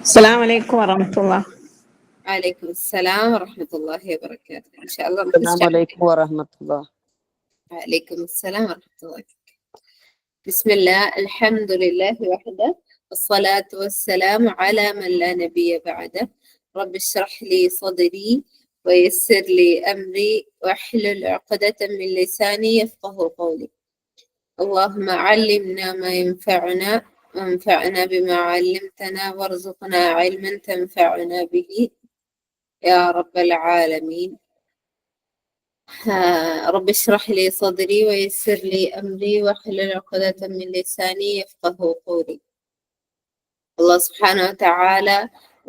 السلام عليكم ورحمة الله. عليكم السلام ورحمة الله وبركاته. إن شاء الله السلام عليكم ورحمة الله. عليكم السلام ورحمة الله. بسم الله، الحمد لله وحده، والصلاة والسلام على من لا نبي بعده. رب اشرح لي صدري ويسر لي أمري واحلل عقدة من لساني يفقه قولي. اللهم علمنا ما ينفعنا وانفعنا بما علمتنا وارزقنا علما تنفعنا به يا رب العالمين. رب اشرح لي صدري ويسر لي أمري واحلل عقدة من لساني يفقه قولي. അല്ലാഹു സുബ്ഹാനഹു വ തആല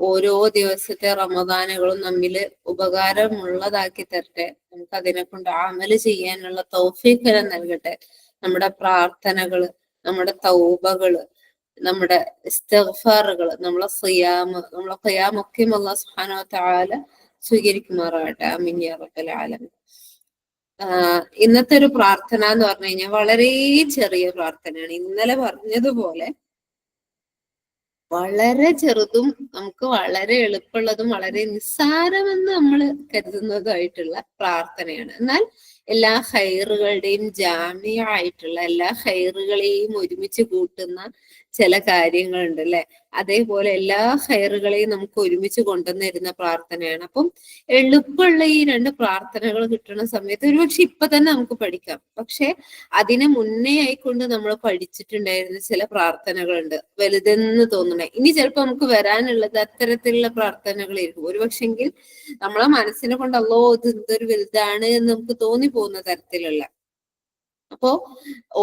ഓരോ ദിവസത്തെ റമദാനുകളും നമ്മിൽ ഉപകാരമുള്ളതാക്കി തരട്ടെ. നമുക്ക് അതിനെ കൊണ്ട് അമല് ചെയ്യാനുള്ള തൗഫീഖ് നൽകട്ടെ. നമ്മുടെ പ്രാർത്ഥനകള്, നമ്മുടെ തൗബകള്, നമ്മുടെ ഇസ്തിഗ്ഫാറുകള്, നമ്മളെ ഖിയാമൊക്കെ അല്ലാഹു സുബ്ഹാനഹു വ തആല സ്വീകരിക്കുമാറാകട്ടെ. ആമീൻ യാ റബ്ബൽ ആലമീൻ. ഇന്നത്തെ ഒരു പ്രാർത്ഥന എന്ന് പറഞ്ഞു കഴിഞ്ഞാൽ വളരെ ചെറിയ പ്രാർത്ഥനയാണ്. ഇന്നലെ പറഞ്ഞതുപോലെ വളരെ ചെറുതും നമുക്ക് വളരെ എളുപ്പമുള്ളതും വളരെ നിസ്സാരമെന്ന് നമ്മൾ കരുതുന്നതുമായിട്ടുള്ള പ്രാർത്ഥനയാണ്. എന്നാൽ എല്ലാ ഹൈറുകളുടെയും ജാമ്യമായിട്ടുള്ള എല്ലാ ഹൈറുകളെയും ഒരുമിച്ച് കൂട്ടുന്ന ചില കാര്യങ്ങളുണ്ട് അല്ലെ. അതേപോലെ എല്ലാ ഹൈറുകളെയും നമുക്ക് ഒരുമിച്ച് കൊണ്ടുവന്നിരുന്ന പ്രാർത്ഥനയാണ്. അപ്പം എളുപ്പമുള്ള ഈ രണ്ട് പ്രാർത്ഥനകൾ കിട്ടുന്ന സമയത്ത് ഒരുപക്ഷെ ഇപ്പൊ തന്നെ നമുക്ക് പഠിക്കാം. പക്ഷെ അതിനെ മുന്നേ ആയിക്കൊണ്ട് നമ്മൾ പഠിച്ചിട്ടുണ്ടായിരുന്ന ചില പ്രാർത്ഥനകളുണ്ട്, വലുതെന്ന് തോന്നണേ. ഇനി ചിലപ്പോ നമുക്ക് വരാനുള്ളത് അത്തരത്തിലുള്ള പ്രാർത്ഥനകളായിരിക്കും. ഒരുപക്ഷെങ്കിൽ നമ്മളെ മനസ്സിനെ കൊണ്ട് അല്ലോ ഇത് എന്തൊരു വലുതാണ് എന്ന് നമുക്ക് തോന്നിപ്പോകുന്ന തരത്തിലുള്ള. അപ്പോ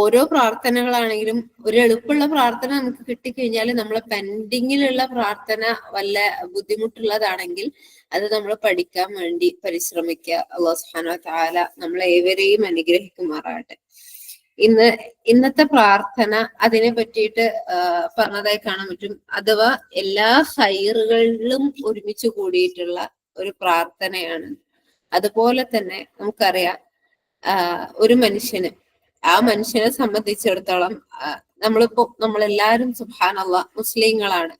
ഓരോ പ്രാർത്ഥനകളാണെങ്കിലും ഒരു എളുപ്പമുള്ള പ്രാർത്ഥന നമുക്ക് കിട്ടിക്കഴിഞ്ഞാൽ നമ്മളെ പെൻഡിങ്ങിലുള്ള പ്രാർത്ഥന വല്ല ബുദ്ധിമുട്ടുള്ളതാണെങ്കിൽ അത് നമ്മൾ പഠിക്കാൻ വേണ്ടി പരിശ്രമിക്കുക. അല്ലാഹു സുബ്ഹാനഹു വ തആല നമ്മളെ ഏവരെയും അനുഗ്രഹിക്കുമാറാകട്ടെ. ഇന്നത്തെ പ്രാർത്ഥന അതിനെ പറ്റിയിട്ട് പറഞ്ഞതായി കാണാൻ പറ്റും. അഥവാ എല്ലാ ഹൈറുകളിലും ഒരുമിച്ച് കൂടിയിട്ടുള്ള ഒരു പ്രാർത്ഥനയാണ്. അതുപോലെ തന്നെ നമുക്കറിയാം ഒരു മനുഷ്യന്, ആ മനുഷ്യനെ സംബന്ധിച്ചിടത്തോളം നമ്മളെല്ലാരും സുബ്ഹാനല്ലാഹ് മുസ്ലിങ്ങളാണ്.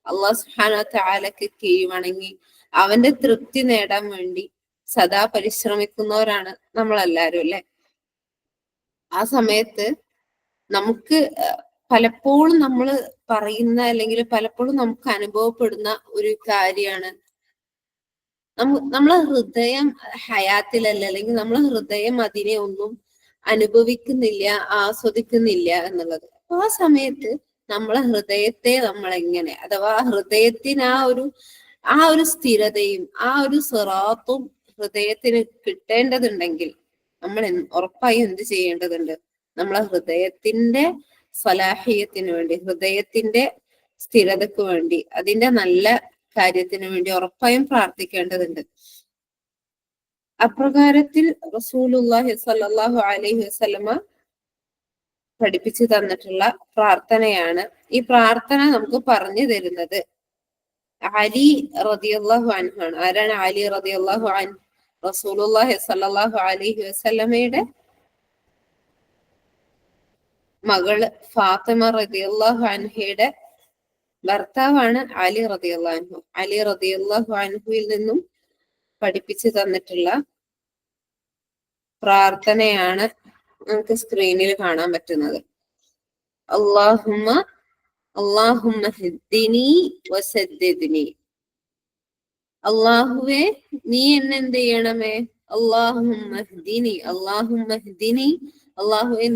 അല്ലാഹു സുബ്ഹാനഹു വ തആലക്ക് കീഴ്വണങ്ങി അവന്റെ തൃപ്തി നേടാൻ വേണ്ടി സദാ പരിശ്രമിക്കുന്നവരാണ് നമ്മളെല്ലാരും അല്ലെ. ആ സമയത്ത് നമുക്ക് പലപ്പോഴും നമ്മൾ പറയുന്ന അല്ലെങ്കിൽ പലപ്പോഴും നമുക്ക് അനുഭവപ്പെടുന്ന ഒരു കാര്യമാണ് നമ്മളെ ഹൃദയം ഹയാത്തിലല്ല, അല്ലെങ്കിൽ നമ്മളെ ഹൃദയം അതിനെ ഒന്നും അനുഭവിക്കുന്നില്ല, ആസ്വദിക്കുന്നില്ല എന്നുള്ളത്. അപ്പൊ ആ സമയത്ത് നമ്മളെ ഹൃദയത്തെ നമ്മൾ എങ്ങനെ, അഥവാ ഹൃദയത്തിന് ആ ഒരു സ്ഥിരതയും ആ ഒരു സിറാത്തും ഹൃദയത്തിന് കിട്ടേണ്ടതുണ്ടെങ്കിൽ നമ്മൾ ഉറപ്പായും എന്ത് ചെയ്യേണ്ടതുണ്ട്? നമ്മളെ ഹൃദയത്തിന്റെ സലാഹിയത്തിന് വേണ്ടി, ഹൃദയത്തിന്റെ സ്ഥിരതയ്ക്ക് വേണ്ടി, അതിന്റെ നല്ല കാര്യത്തിന് വേണ്ടി ഉറപ്പായും പ്രാർത്ഥിക്കേണ്ടതുണ്ട്. അപ്രകാരത്തിൽ റസൂലുള്ളാഹി സ്വല്ലല്ലാഹു അലൈഹി വസല്ലമ പഠിപ്പിച്ചു തന്നിട്ടുള്ള പ്രാർത്ഥനയാണ്. ഈ പ്രാർത്ഥന നമുക്ക് പറഞ്ഞു തരുന്നത് അലി റളിയല്ലാഹു അൻഹു ആണ്. ആരാണ് അലി റളിയല്ലാഹു അൻഹു? റസൂലുള്ളാഹി സ്വല്ലല്ലാഹു അലൈഹി വസല്ലമയുടെ മകള് ഫാത്തിമ റളിയല്ലാഹു അൻഹയുടെ ഭർത്താവാണ് അലി റളിയല്ലാഹു അൻഹു. അലി റളിയല്ലാഹു അൻഹുവിൽ നിന്നും പഠിപ്പിച്ചു തന്നിട്ടുള്ള പ്രാർത്ഥനയാണ് നമുക്ക് സ്ക്രീനിൽ കാണാൻ പറ്റുന്നത്. അല്ലാഹുമ്മ ഹ്ദിനി വസദ്ദിദ്നി. അല്ലാഹുവേ നീ എന്നെ എന്ത് ചെയ്യണമേ? അല്ലാഹുമ്മ ഹ്ദിനി, അല്ലാഹുമ്മ ഹ്ദിനി. അല്ലാഹുവേ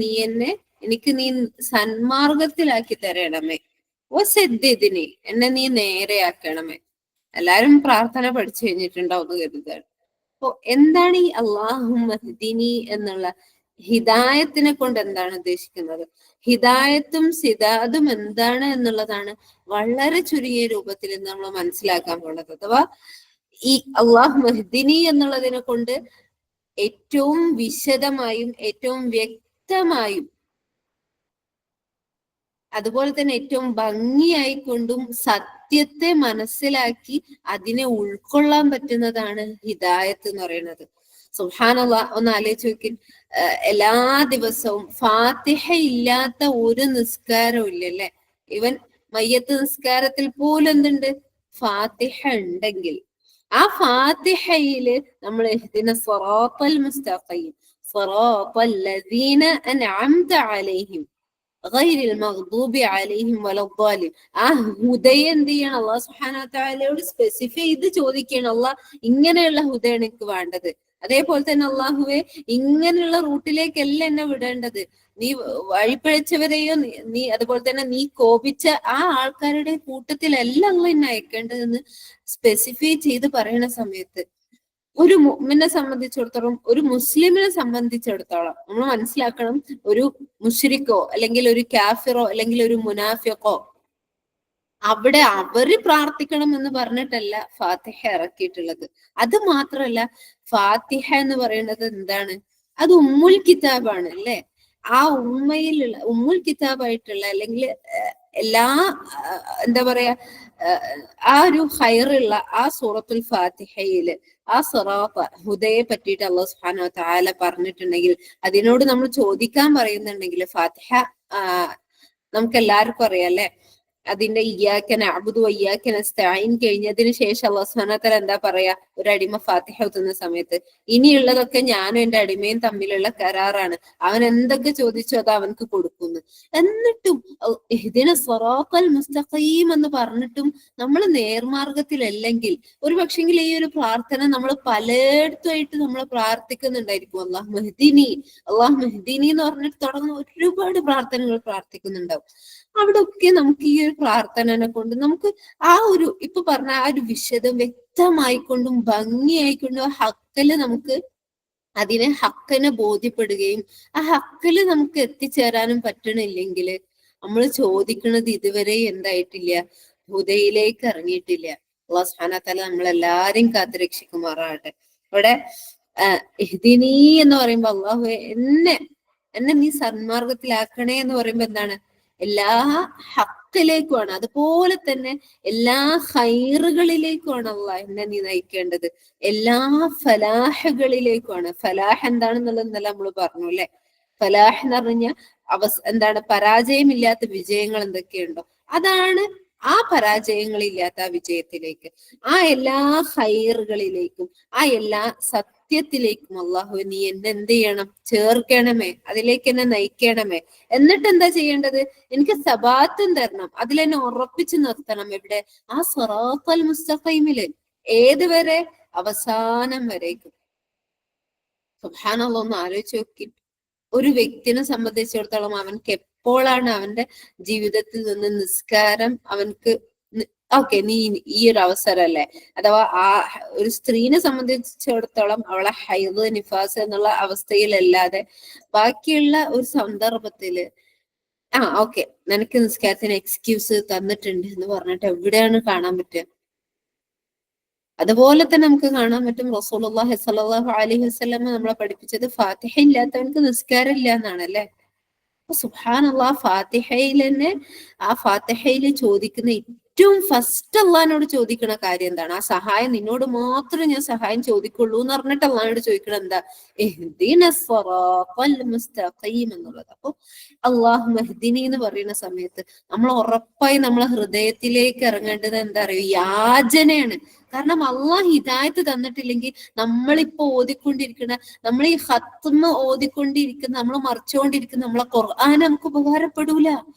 എനിക്ക് നീ സന്മാർഗത്തിലാക്കി തരണമേ. വസദ്ദിദ്നി, എന്നെ നീ നേരെയാക്കണമേ. എല്ലാരും പ്രാർത്ഥന പഠിച്ചു കഴിഞ്ഞിട്ടുണ്ടാവും എന്ന് കരുതാണ്. അപ്പൊ എന്താണ് ഈ അല്ലാഹുമ്മ ഹ്ദിനി എന്നുള്ള ഹിദായത്തിനെ കൊണ്ട് എന്താണ് ഉദ്ദേശിക്കുന്നത്? ഹിദായത്തും സിദാദും എന്താണ് എന്നുള്ളതാണ് വളരെ ചുരുങ്ങിയ രൂപത്തിൽ നമ്മൾ മനസ്സിലാക്കാൻ പോണത്. അഥവാ ഈ അല്ലാഹുമ്മ ഹ്ദിനി എന്നുള്ളതിനെ കൊണ്ട് ഏറ്റവും വിശദമായും ഏറ്റവും വ്യക്തമായും അതുപോലെ തന്നെ ഏറ്റവും ഭംഗിയായിക്കൊണ്ടും സത്യത്തെ മനസ്സിലാക്കി അതിനെ ഉൾക്കൊള്ളാൻ പറ്റുന്നതാണ് ഹിദായത്ത് എന്ന് പറയുന്നത്. സുബ്ഹാനല്ലാഹ്, ഒന്ന് ആലോചിച്ച് നോക്കി. എല്ലാ ദിവസവും ഫാത്തിഹ ഇല്ലാത്ത ഒരു നിസ്കാരവും ഇല്ലല്ലേ. ഇവൻ മയ്യത്ത് നിസ്കാരത്തിൽ പോലും എന്തുണ്ട്? ഫാത്തിഹ ഉണ്ടെങ്കിൽ ആ ഫാത്തിഹയില് നമ്മൾ ഇഹ്ദിന സിറാത്തൽ മുസ്തഖീം സിറാത്തൽ ലദീന അൻഅംത അലൈഹിം ഗൈറിൽ മഗ്ദൂബി അലൈഹിം വലദ്ദാലിൻ, ആ ഹുദയെ എന്ത് ചെയ്യണം? അള്ളാഹു സുബ്ഹാനഹു വ തആലയോട് സ്പെസിഫൈ ചെയ്ത് ചോദിക്കണം, അള്ളാഹ് ഇങ്ങനെയുള്ള ഹുദയാണ് എനിക്ക് വേണ്ടത്. അതേപോലെ തന്നെ അള്ളാഹുവെ ഇങ്ങനെയുള്ള റൂട്ടിലേക്കല്ല എന്നെ വിടേണ്ടത്, നീ വഴിപ്പഴച്ചവരെയോ നീ അതുപോലെ തന്നെ നീ കോപിച്ച ആ ആൾക്കാരുടെ കൂട്ടത്തിലല്ല അള്ളാഹ് എന്നെ അയക്കേണ്ടതെന്ന് സ്പെസിഫൈ ചെയ്ത് പറയുന്ന സമയത്ത് ഒരു മുഅ്മിനെ സംബന്ധിച്ചിടത്തോളം, ഒരു മുസ്ലിമിനെ സംബന്ധിച്ചിടത്തോളം നമ്മൾ മനസ്സിലാക്കണം, ഒരു മുശ്രിക്കോ അല്ലെങ്കിൽ ഒരു കാഫിറോ അല്ലെങ്കിൽ ഒരു മുനാഫിഖോ അവിടെ അവര് പ്രാർത്ഥിക്കണം എന്ന് പറഞ്ഞിട്ടല്ല ഫാത്തിഹ ഇറക്കിയിട്ടുള്ളത്. അത് മാത്രമല്ല, ഫാത്തിഹ എന്ന് പറയുന്നത് എന്താണ്? അത് ഉമ്മുൽ കിതാബാണ് അല്ലെ? ആ ഉമ്മയിലുള്ള ഉമ്മുൽ കിതാബായിട്ടുള്ള അല്ലെങ്കിൽ എല്ലാ എന്താ പറയാ ആ ഒരു ഹൈറുള്ള ആ സൂറത്തുൽ ഫാത്തിഹയില് ആ സിറാത്ത് ഹുദയെ പറ്റിയിട്ട് അല്ലാഹു സുബ്ഹാനഹു വ തആല പറഞ്ഞിട്ടുണ്ടെങ്കിൽ, അതിനോട് നമ്മൾ ചോദിക്കാൻ പറയുന്നുണ്ടെങ്കിൽ, ഫാത്തിഹ നമുക്ക് എല്ലാവർക്കും അറിയാം അല്ലെ, അതിന്റെ ഇയ്യാക നഅ്ബുദു വ ഇയ്യാക നസ്തഈൻ കഴിഞ്ഞതിന് ശേഷം അല്ലാഹു സുബ്ഹാനഹു വ തആല എന്താ പറയാ? ഒരു അടിമ ഫാത്തിഹ ഓതുന്ന സമയത്ത്, ഇനിയുള്ളതൊക്കെ ഞാനും എന്റെ അടിമയും തമ്മിലുള്ള കരാറാണ്, അവൻ എന്തൊക്കെ ചോദിച്ചോ അത് അവനക്ക് കൊടുക്കുന്നു. എന്നിട്ടും ഇഹ്ദിന സിറാത്തൽ മുസ്തഖീം എന്ന് പറഞ്ഞിട്ടും നമ്മൾ നേർമാർഗത്തിലല്ലെങ്കിൽ, ഒരു പക്ഷെങ്കിൽ ഈ ഒരു പ്രാർത്ഥന നമ്മൾ പലയിടത്തുമായിട്ട് നമ്മൾ പ്രാർത്ഥിക്കുന്നുണ്ടായിരിക്കും. അല്ലാഹു മഹ്ദിനി, അല്ലാഹു മഹ്ദിനി എന്ന് പറഞ്ഞിട്ട് തുടങ്ങുന്ന ഒരുപാട് പ്രാർത്ഥനകൾ പ്രാർത്ഥിക്കുന്നുണ്ടാവും. അവിടെ ഒക്കെ നമുക്ക് ഈ ഒരു പ്രാർത്ഥനനെ കൊണ്ട് നമുക്ക് ആ ഒരു ഇപ്പൊ പറഞ്ഞ ആ ഒരു വിശദം വ്യക്തമായിക്കൊണ്ടും ഭംഗിയായിക്കൊണ്ടും ആ ഹക്കല് നമുക്ക് അതിനെ ഹക്കനെ ബോധ്യപ്പെടുകയും ആ ഹക്കല് നമുക്ക് എത്തിച്ചേരാനും പറ്റണില്ലെങ്കിൽ നമ്മൾ ചോദിക്കുന്നത് ഇതുവരെ എന്തായിട്ടില്ല? ഹുദയിലേക്ക് ഇറങ്ങിയിട്ടില്ല. അല്ലാഹു സുബ്ഹാനഹു വ തആല നമ്മളെല്ലാരെയും കാത്തുരക്ഷിക്കുമാറാകട്ടെ. ഇവിടെ ഇഹ്ദിനി എന്ന് പറയുമ്പോ അള്ളാഹു എന്നെ നീ സന്മാർഗത്തിലാക്കണേ എന്ന് പറയുമ്പോ എന്താണ്? എല്ലാ ഹക്കിലേക്കുമാണ്, അതുപോലെ തന്നെ എല്ലാ ഹൈറുകളിലേക്കുമാണ് അള്ളാഹ് എന്നെ നീ നയിക്കേണ്ടത്, എല്ലാ ഫലാഹുകളിലേക്കുമാണ്. ഫലാഹ് എന്താണെന്നുള്ളതെന്നല്ല നമ്മൾ പറഞ്ഞു അല്ലെ? ഫലാഹ് എന്ന് പറഞ്ഞു കഴിഞ്ഞാൽ എന്താണ്? പരാജയമില്ലാത്ത വിജയങ്ങൾ എന്തൊക്കെയുണ്ടോ അതാണ് ആ പരാജയങ്ങളില്ലാത്ത ആ വിജയത്തിലേക്ക്, ആ എല്ലാ ഹൈറുകളിലേക്കും ആ എല്ലാ സത്യത്തിലേക്കും അള്ളാഹു നീ എന്നെ എന്ത് ചെയ്യണം? ചേർക്കണമേ, അതിലേക്ക് എന്നെ നയിക്കണമേ. എന്നിട്ട് എന്താ ചെയ്യേണ്ടത്? എനിക്ക് സബാത്തും തരണം, അതിലെന്നെ ഉറപ്പിച്ചു നിർത്തണം. എവിടെ? ആ സിറാത്തൽ മുസ്തഖീമില്. ഏതുവരെ? അവസാനം വരേക്കും. സുബ്ഹാനല്ലാഹ്, ഒന്ന് ആലോചിച്ച് നോക്കി. ഒരു വ്യക്തിനെ സംബന്ധിച്ചിടത്തോളം അവൻക്ക് എപ്പോഴാണ് അവന്റെ ജീവിതത്തിൽ നിന്ന് നിസ്കാരം അവൻക്ക് ഓക്കെ നീ ഈ ഒരു അവസരല്ലേ, അഥവാ ആ ഒരു സ്ത്രീനെ സംബന്ധിച്ചിടത്തോളം അവളെ ഹൈദ് നിഫാസ് എന്നുള്ള അവസ്ഥയിലല്ലാതെ ബാക്കിയുള്ള ഒരു സന്ദർഭത്തില് ഓക്കെ നിനക്ക് നിസ്കാരത്തിന് എക്സ്ക്യൂസ് തന്നിട്ടുണ്ട് എന്ന് പറഞ്ഞിട്ട് എവിടെയാണ് കാണാൻ പറ്റുക? അതുപോലെ തന്നെ നമുക്ക് കാണാൻ പറ്റും റസൂലുള്ളാഹി സ്വല്ലല്ലാഹു അലൈഹി വസല്ലം നമ്മളെ പഠിപ്പിച്ചത് ഫാത്തിഹ ഇല്ലാത്തവർക്ക് നിസ്കാരം ഇല്ല എന്നാണ് അല്ലെ? സുബ്ഹാനല്ലാഹ്, ഫാത്തിഹയിൽ തന്നെ ആ ഫാത്തിഹയിൽ ചോദിക്കുന്ന ഏറ്റവും ഫസ്റ്റ് അള്ളാഹിനോട് ചോദിക്കുന്ന കാര്യം എന്താണ്? ആ സഹായം നിന്നോട് മാത്രമേ ഞാൻ സഹായം ചോദിക്കുള്ളൂ എന്ന് പറഞ്ഞിട്ട് അള്ളാഹിനോട് ചോദിക്കണം എന്താ? ഇഹ്ദിന സിറാത്തൽ മുസ്തഖീം എന്നുള്ളത്. അപ്പൊ അള്ളാഹു മഹ്ദിനി എന്ന് പറയുന്ന സമയത്ത് നമ്മൾ ഉറപ്പായി നമ്മളെ ഹൃദയത്തിലേക്ക് ഇറങ്ങേണ്ടത് എന്താ അറിയോ? യാചനയാണ്. കാരണം അള്ളാഹ് ഹിദായത്ത് തന്നിട്ടില്ലെങ്കിൽ നമ്മളിപ്പോ ഓതിക്കൊണ്ടിരിക്കുന്ന, നമ്മൾ ഈ ഖത്മ ഓതിക്കൊണ്ടിരിക്കുന്ന, നമ്മൾ മറിച്ചുകൊണ്ടിരിക്കുന്ന നമ്മളെ ഖുർആൻ നമുക്ക് ഉപകാരപ്പെടൂല.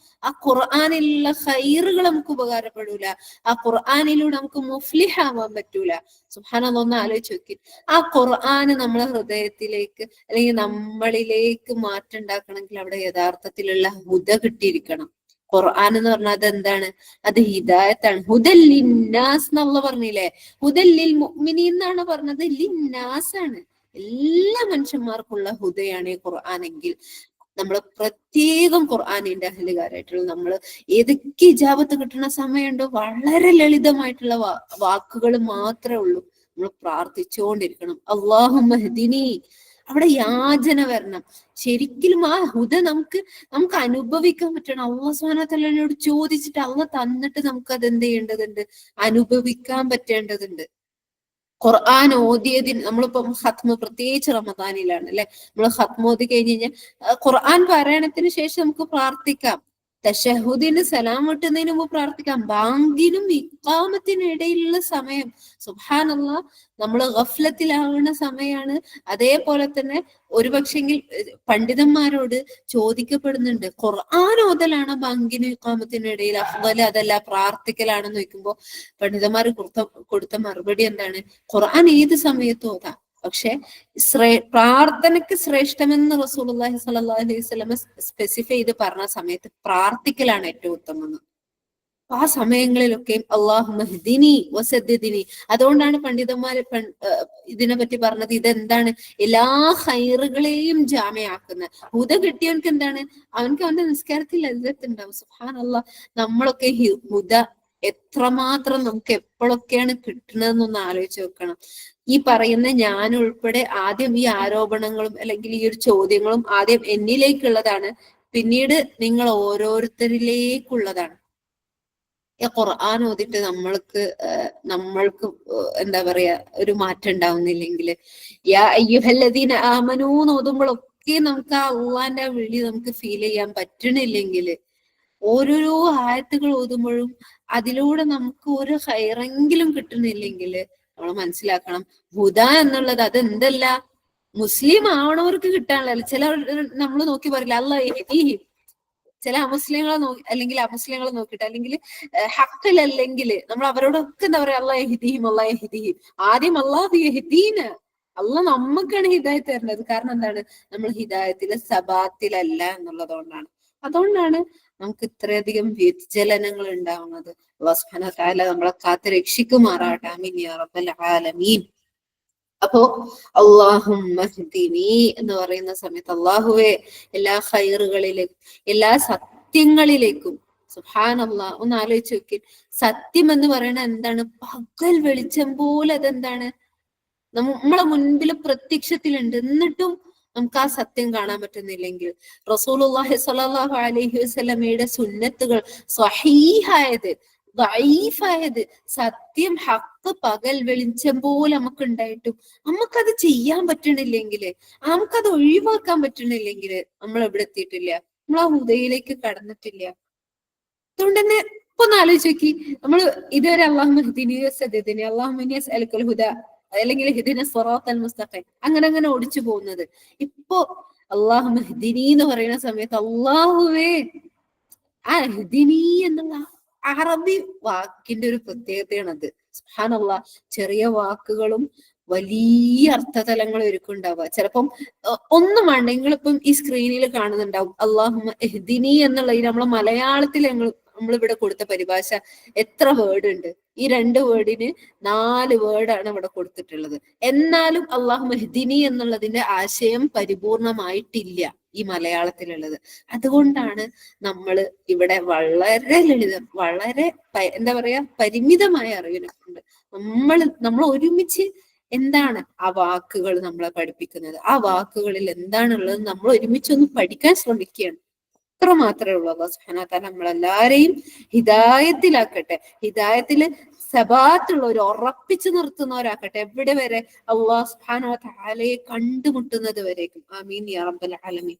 ആ ഖുർആനിലുള്ള ഖൈറുകൾ നമുക്ക് ഉപകാരപ്പെടൂല. ആ ഖുർആനിലൂടെ നമുക്ക് മുഫ്ലിഹ് ആവാൻ പറ്റൂല. സുബ്ഹാനല്ലാഹ്, ഒന്ന് ആലോചിച്ച് നോക്കി. ആ ഖുർആന് നമ്മളെ ഹൃദയത്തിലേക്ക് അല്ലെങ്കിൽ നമ്മളിലേക്ക് മാറ്റം ഉണ്ടാക്കണമെങ്കിൽ അവിടെ യഥാർത്ഥത്തിലുള്ള ഹുദ കിട്ടിയിരിക്കണം. ഖുർആൻ എന്ന് പറഞ്ഞാൽ അത് എന്താണ്? അത് ഹിദായത്താണ്. ഹുദൽ ലിന്നാസ് എന്നുള്ള പറഞ്ഞില്ലേ? ഹുദൽ ലിൽ മുഅ്മിനീൻ എന്നാണ് പറഞ്ഞത്. ലിന്നാസ് ആണ്, എല്ലാ മനുഷ്യന്മാർക്കുള്ള ഹുദയാണ് ഈ ഖുർആൻ എങ്കിൽ നമ്മൾ പ്രത്യേകം ഖുർആനിന്റെ അഹ്ലുകാരായിട്ടുള്ള നമ്മൾ ഏതൊക്കെ ഇജാബത്ത് കിട്ടുന്ന സമയമുണ്ടോ വളരെ ലളിതമായിട്ടുള്ള വാക്കുകൾ മാത്രമേ ഉള്ളൂ. നമ്മൾ പ്രാർത്ഥിച്ചുകൊണ്ടിരിക്കണം, അല്ലാഹുമ്മ ഹ്ദിനി. അവിടെ യാചന വരണം. ശരിക്കും ആ ഹുദ നമുക്ക് അനുഭവിക്കാൻ പറ്റണം. അല്ലാഹു സുബ്ഹാനഹു വ തആലയോട് ചോദിച്ചിട്ട് അള്ളാഹ് തന്നിട്ട് നമുക്ക് അത് എന്ത് ചെയ്യേണ്ടതുണ്ട്? അനുഭവിക്കാൻ പറ്റേണ്ടതുണ്ട്. ഖുർആൻ ഓതിയതിന് നമ്മളിപ്പം ഖത്മ, പ്രത്യേകിച്ച് റമദാനിലാണ് അല്ലെ, നമ്മൾ ഖത്മ ഓതി കഴിഞ്ഞ് കഴിഞ്ഞാൽ ഖുർആൻ പാരായണത്തിന് ശേഷം നമുക്ക് പ്രാർത്ഥിക്കാം. തശഹുദിന് സലാം വിട്ടുന്നതിന് മുമ്പ് പ്രാർത്ഥിക്കാം. ബാങ്കിനും ഇഖാമത്തിനും ഇടയിലുള്ള സമയം, സുബ്ഹാനല്ലാഹ്, നമ്മൾ ഗഫ്ലത്തിലാവുന്ന സമയമാണ്. അതേപോലെ തന്നെ ഒരു പക്ഷെങ്കിൽ പണ്ഡിതന്മാരോട് ചോദിക്കപ്പെടുന്നുണ്ട്, ഖുർആൻ ഓതലാണോ ബാങ്കിനും ഇഖാമത്തിനും ഇടയിൽ അഫ്ളൽ, അതല്ല പ്രാർത്ഥിക്കലാണെന്ന് ചോദിക്കുമ്പോ പണ്ഡിതന്മാർ കൊടുത്ത മറുപടി എന്താണ്? ഖുർആൻ ഏത് സമയത്തും ഓതാം, പക്ഷെ പ്രാർത്ഥനയ്ക്ക് ശ്രേഷ്ഠമെന്ന് റസൂലുള്ളാഹി സ്വല്ലല്ലാഹു അലൈഹി വസല്ലം സ്പെസിഫൈ ചെയ്ത് പറഞ്ഞ സമയത്ത് പ്രാർത്ഥിക്കലാണ് ഏറ്റവും ഉത്തമം. ആ സമയങ്ങളിലൊക്കെയും അല്ലാഹുമ്മ ഹ്ദിനി വസദ്ദിദ്നി. അതുകൊണ്ടാണ് പണ്ഡിതന്മാര് ഇതിനെ പറ്റി പറഞ്ഞത്, ഇതെന്താണ് എല്ലാ ഹൈറുകളെയും ജാമയാക്കുന്ന. ഹുദ കിട്ടിയവൻക്ക് എന്താണ്? അവൻക്ക് അവന്റെ നിസ്കാരത്തിൽ ലദ്ദത്തുണ്ടാവും. സുബ്ഹാനല്ലാഹ്, നമ്മളൊക്കെ ഹുദ എത്രമാത്രം നമുക്ക് എപ്പോഴൊക്കെയാണ് കിട്ടുന്നതെന്നൊന്ന് ആലോചിച്ച് നോക്കണം. ഈ പറയുന്ന ഞാൻ ഉൾപ്പെടെ ആദ്യം ഈ ആരോപണങ്ങളും അല്ലെങ്കിൽ ഈ ഒരു ചോദ്യങ്ങളും ആദ്യം എന്നിലേക്കുള്ളതാണ്, പിന്നീട് നിങ്ങൾ ഓരോരുത്തരിലേക്കുള്ളതാണ്. ഖുർആൻ ഓതിട്ട് നമ്മൾക്ക് എന്താ പറയാ ഒരു മാറ്റം ഉണ്ടാവുന്നില്ലെങ്കിൽ, യാ അയ്യുഹല്ലദീന ആമനൂ ഓതുമ്പോഴൊക്കെ നമുക്ക് ആ അള്ളാന്റെ ആ വിളി നമുക്ക് ഫീൽ ചെയ്യാൻ പറ്റണില്ലെങ്കിൽ, ഓരോരോ ആയത്തുകൾ ഓതുമ്പോഴും അതിലൂടെ നമുക്ക് ഒരു ഹൈറെങ്കിലും കിട്ടുന്നില്ലെങ്കിൽ നമ്മൾ മനസ്സിലാക്കണം, ഹുദ എന്നുള്ളത് അതെന്തല്ല, മുസ്ലിം ആവണവർക്ക് കിട്ടാനുള്ള. ചില നമ്മൾ നോക്കി പറയില്ല അല്ലാഹ്, ചില അമുസ്ലിങ്ങളെ നോക്കി അല്ലെങ്കിൽ അമുസ്ലിങ്ങളെ നോക്കിയിട്ട് അല്ലെങ്കിൽ ഹക്കിലല്ലെങ്കിൽ നമ്മൾ അവരോടൊക്കെ എന്താ പറയാ, അല്ലാഹ് യഹ്ദിഹിം അല്ലാഹ് യഹ്ദിഹിം. ആദ്യം അല്ലാഹു യഹ്ദീന, അള്ളാഹ് നമുക്കാണ് ഹിദായത്ത് തരുന്നത്. കാരണം എന്താണ്? നമ്മൾ ഹിദായത്തില് സബാത്തിലല്ല എന്നുള്ളതുകൊണ്ടാണ്. അതുകൊണ്ടാണ് നമുക്ക് ഇത്രയധികം വ്യതിചലനങ്ങൾ ഉണ്ടാവുന്നത്. അല്ലാഹു സുബ്ഹാനഹു വ തആല നമ്മളെ കാത്ത് രക്ഷിക്കുമാറാകട്ടെ. ആമീൻ യാ റബ്ബൽ ആലമീൻ. അപ്പോ അല്ലാഹുമ്മ ഹ്ദിനി എന്ന് പറയുന്ന സമയത്ത് അള്ളാഹുവെ എല്ലാ ഹൈറുകളിലേക്കും എല്ലാ സത്യങ്ങളിലേക്കും, സുബ്ഹാനല്ലാഹ്, ഒന്ന് ആലോചിച്ച് നോക്കി. സത്യം എന്ന് പറയുന്നത് എന്താണ്? പകൽ വെളിച്ചം പോലെ അതെന്താണ്? നമ്മളെ മുൻപിൽ പ്രത്യക്ഷത്തിലുണ്ട്, എന്നിട്ടും നമുക്ക് ആ സത്യം കാണാൻ പറ്റുന്നില്ലെങ്കിൽ, റസൂലുള്ളാഹി സ്വല്ലല്ലാഹു അലൈഹി വസല്ലമയുടെ സുന്നത്തുകൾ സ്വഹീഹായത് ദഈഫായത് സത്യം ഹക്ക് പകൽ വെളിച്ചം പോലെ നമുക്ക് ഉണ്ടായിട്ടും നമുക്കത് ചെയ്യാൻ പറ്റണില്ലെങ്കിൽ, നമുക്കത് ഒഴിവാക്കാൻ പറ്റണില്ലെങ്കിൽ നമ്മൾ എവിടെ എത്തിയിട്ടില്ല? നമ്മൾ ആ ഹുദയിലേക്ക് കടന്നിട്ടില്ല. അതുകൊണ്ട് തന്നെ ഇപ്പൊ ഒന്ന് ആലോചിച്ച് നോക്കി, നമ്മൾ ഇതുവരെ അല്ലാഹുമ്മ ഹ്ദിനി വസദ്ദിദ്നി, അല്ലാഹുമ്മ ഇന്നി അസ്അലുക്കൽ ഹുദ, അല്ലെങ്കിൽ ഹിദിന സിറാത്തൽ മുസ്തഖീം, അങ്ങനെ ഓടിച്ചു പോകുന്നത്. ഇപ്പൊ അല്ലാഹുമ്മ ഹ്ദിനി എന്ന് പറയുന്ന സമയത്ത് അല്ലാഹുവേ, ആ ഹ്ദിനി എന്നുള്ള അറബി വാക്കിന്റെ ഒരു പ്രത്യേകതയാണത്. സുബ്ഹാനല്ലാഹ്, ചെറിയ വാക്കുകളും വലിയ അർത്ഥതലങ്ങളും ഒരുക്കും ഉണ്ടാവുക. ചിലപ്പം ഒന്നും വേണ്ട, നിങ്ങളിപ്പം ഈ സ്ക്രീനിൽ കാണുന്നുണ്ടാവും അല്ലാഹുമ്മ ഇഹ്ദിനി എന്നുള്ളത്. നമ്മളെ മലയാളത്തിൽ നമ്മളിവിടെ കൊടുത്ത പരിഭാഷ എത്ര വേർഡ് ഉണ്ട്? ഈ 2 വേർഡിന് 4 വേർഡാണ് ഇവിടെ കൊടുത്തിട്ടുള്ളത്. എന്നാലും അല്ലാഹുമ്മ ഇഹ്ദിനി എന്നുള്ളതിന്റെ ആശയം പരിപൂർണമായിട്ടില്ല ഈ മലയാളത്തിലുള്ളത്. അതുകൊണ്ടാണ് നമ്മൾ ഇവിടെ വളരെ ലളിതം, വളരെ എന്താ പറയാ, പരിമിതമായ അറിവിനെ കൊണ്ട് നമ്മൾ ഒരുമിച്ച് എന്താണ് ആ വാക്കുകൾ നമ്മളെ പഠിപ്പിക്കുന്നത്, ആ വാക്കുകളിൽ എന്താണുള്ളത് നമ്മൾ ഒരുമിച്ചൊന്ന് പഠിക്കാൻ ശ്രമിക്കുകയാണ്. അത്ര മാത്രമേ ഉള്ളൂ. അല്ലാഹു സുബ്ഹാനഹു വ തആല നമ്മളെല്ലാരെയും ഹിദായത്തിലാക്കട്ടെ, ഹിദായത്തില് സബാത്തുള്ളവർ, ഉറപ്പിച്ചു നിർത്തുന്നവരാക്കട്ടെ. എവിടെ വരെ? അല്ലാഹു സുബ്ഹാനഹു വ തആലയെ കണ്ടുമുട്ടുന്നത് വരേക്കും. ആമീൻ യാ റബ്ബൽ ആലമീൻ.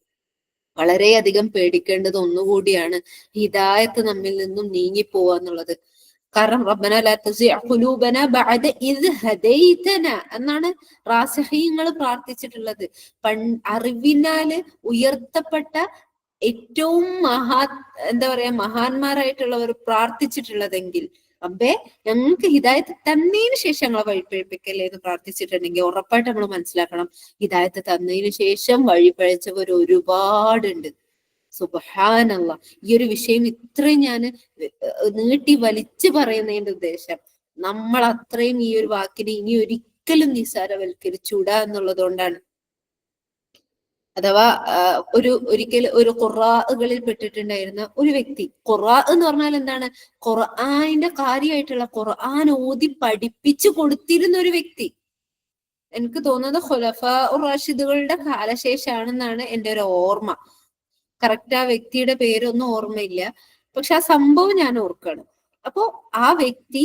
വളരെയധികം പേടിക്കേണ്ടത് ഒന്നുകൂടിയാണ്, ഹിദായത്ത് നമ്മിൽ നിന്നും നീങ്ങിപ്പോവുക എന്നുള്ളത്. കാരണം റബ്ബന ലാ തുസിഅ ഖുലൂബന ബഅദ ഇദ് ഹദൈതന എന്നാണ് റാസിഖീങ്ങൾ പ്രാർത്ഥിച്ചിട്ടുള്ളത്. അറിവിനാല് ഉയർത്തപ്പെട്ട ഏറ്റവും എന്താ പറയാ, മഹാന്മാരായിട്ടുള്ളവർ പ്രാർത്ഥിച്ചിട്ടുള്ളതെങ്കിൽ, റബ്ബേ ഞങ്ങൾക്ക് ഹിദായത്ത് തന്നതിന് ശേഷം ഞങ്ങളെ വഴിപഴിപ്പിക്കല്ലേ എന്ന് പ്രാർത്ഥിച്ചിട്ടുണ്ടെങ്കിൽ ഉറപ്പായിട്ട് നമ്മൾ മനസ്സിലാക്കണം, ഹിദായത്ത് തന്നതിന് ശേഷം വഴിപഴിച്ചവർ ഒരുപാടുണ്ട്. സുബ്ഹാനല്ലാഹ്, ഈ ഒരു വിഷയം ഇത്രയും ഞാൻ നീട്ടി വലിച്ചു പറയുന്നതിന്റെ ഉദ്ദേശം നമ്മൾ അത്രയും ഈ ഒരു വാക്കിനെ ഇനി ഒരിക്കലും നിസ്സാരവൽക്കരിച്ചൂടാ എന്നുള്ളത് കൊണ്ടാണ്. അഥവാ ഒരിക്കൽ ഒരു ഖുറാകളിൽ പെട്ടിട്ടുണ്ടായിരുന്ന ഒരു വ്യക്തി, ഖുറാ എന്ന് പറഞ്ഞാൽ എന്താണ്? ഖുർആനിന്റെ കാര്യമായിട്ടുള്ള ഖുർആൻ ഓതി പഠിപ്പിച്ചു കൊടുത്തിരുന്ന ഒരു വ്യക്തി. എനിക്ക് തോന്നുന്നത് ഖുലഫാ റാഷിദുകളുടെ കാലശേഷാണെന്നാണ് എൻ്റെ ഒരു ഓർമ്മ. കറക്റ്റ് ആ വ്യക്തിയുടെ പേരൊന്നും ഓർമ്മയില്ല, പക്ഷെ ആ സംഭവം ഞാൻ ഓർക്കാണ്. അപ്പോ ആ വ്യക്തി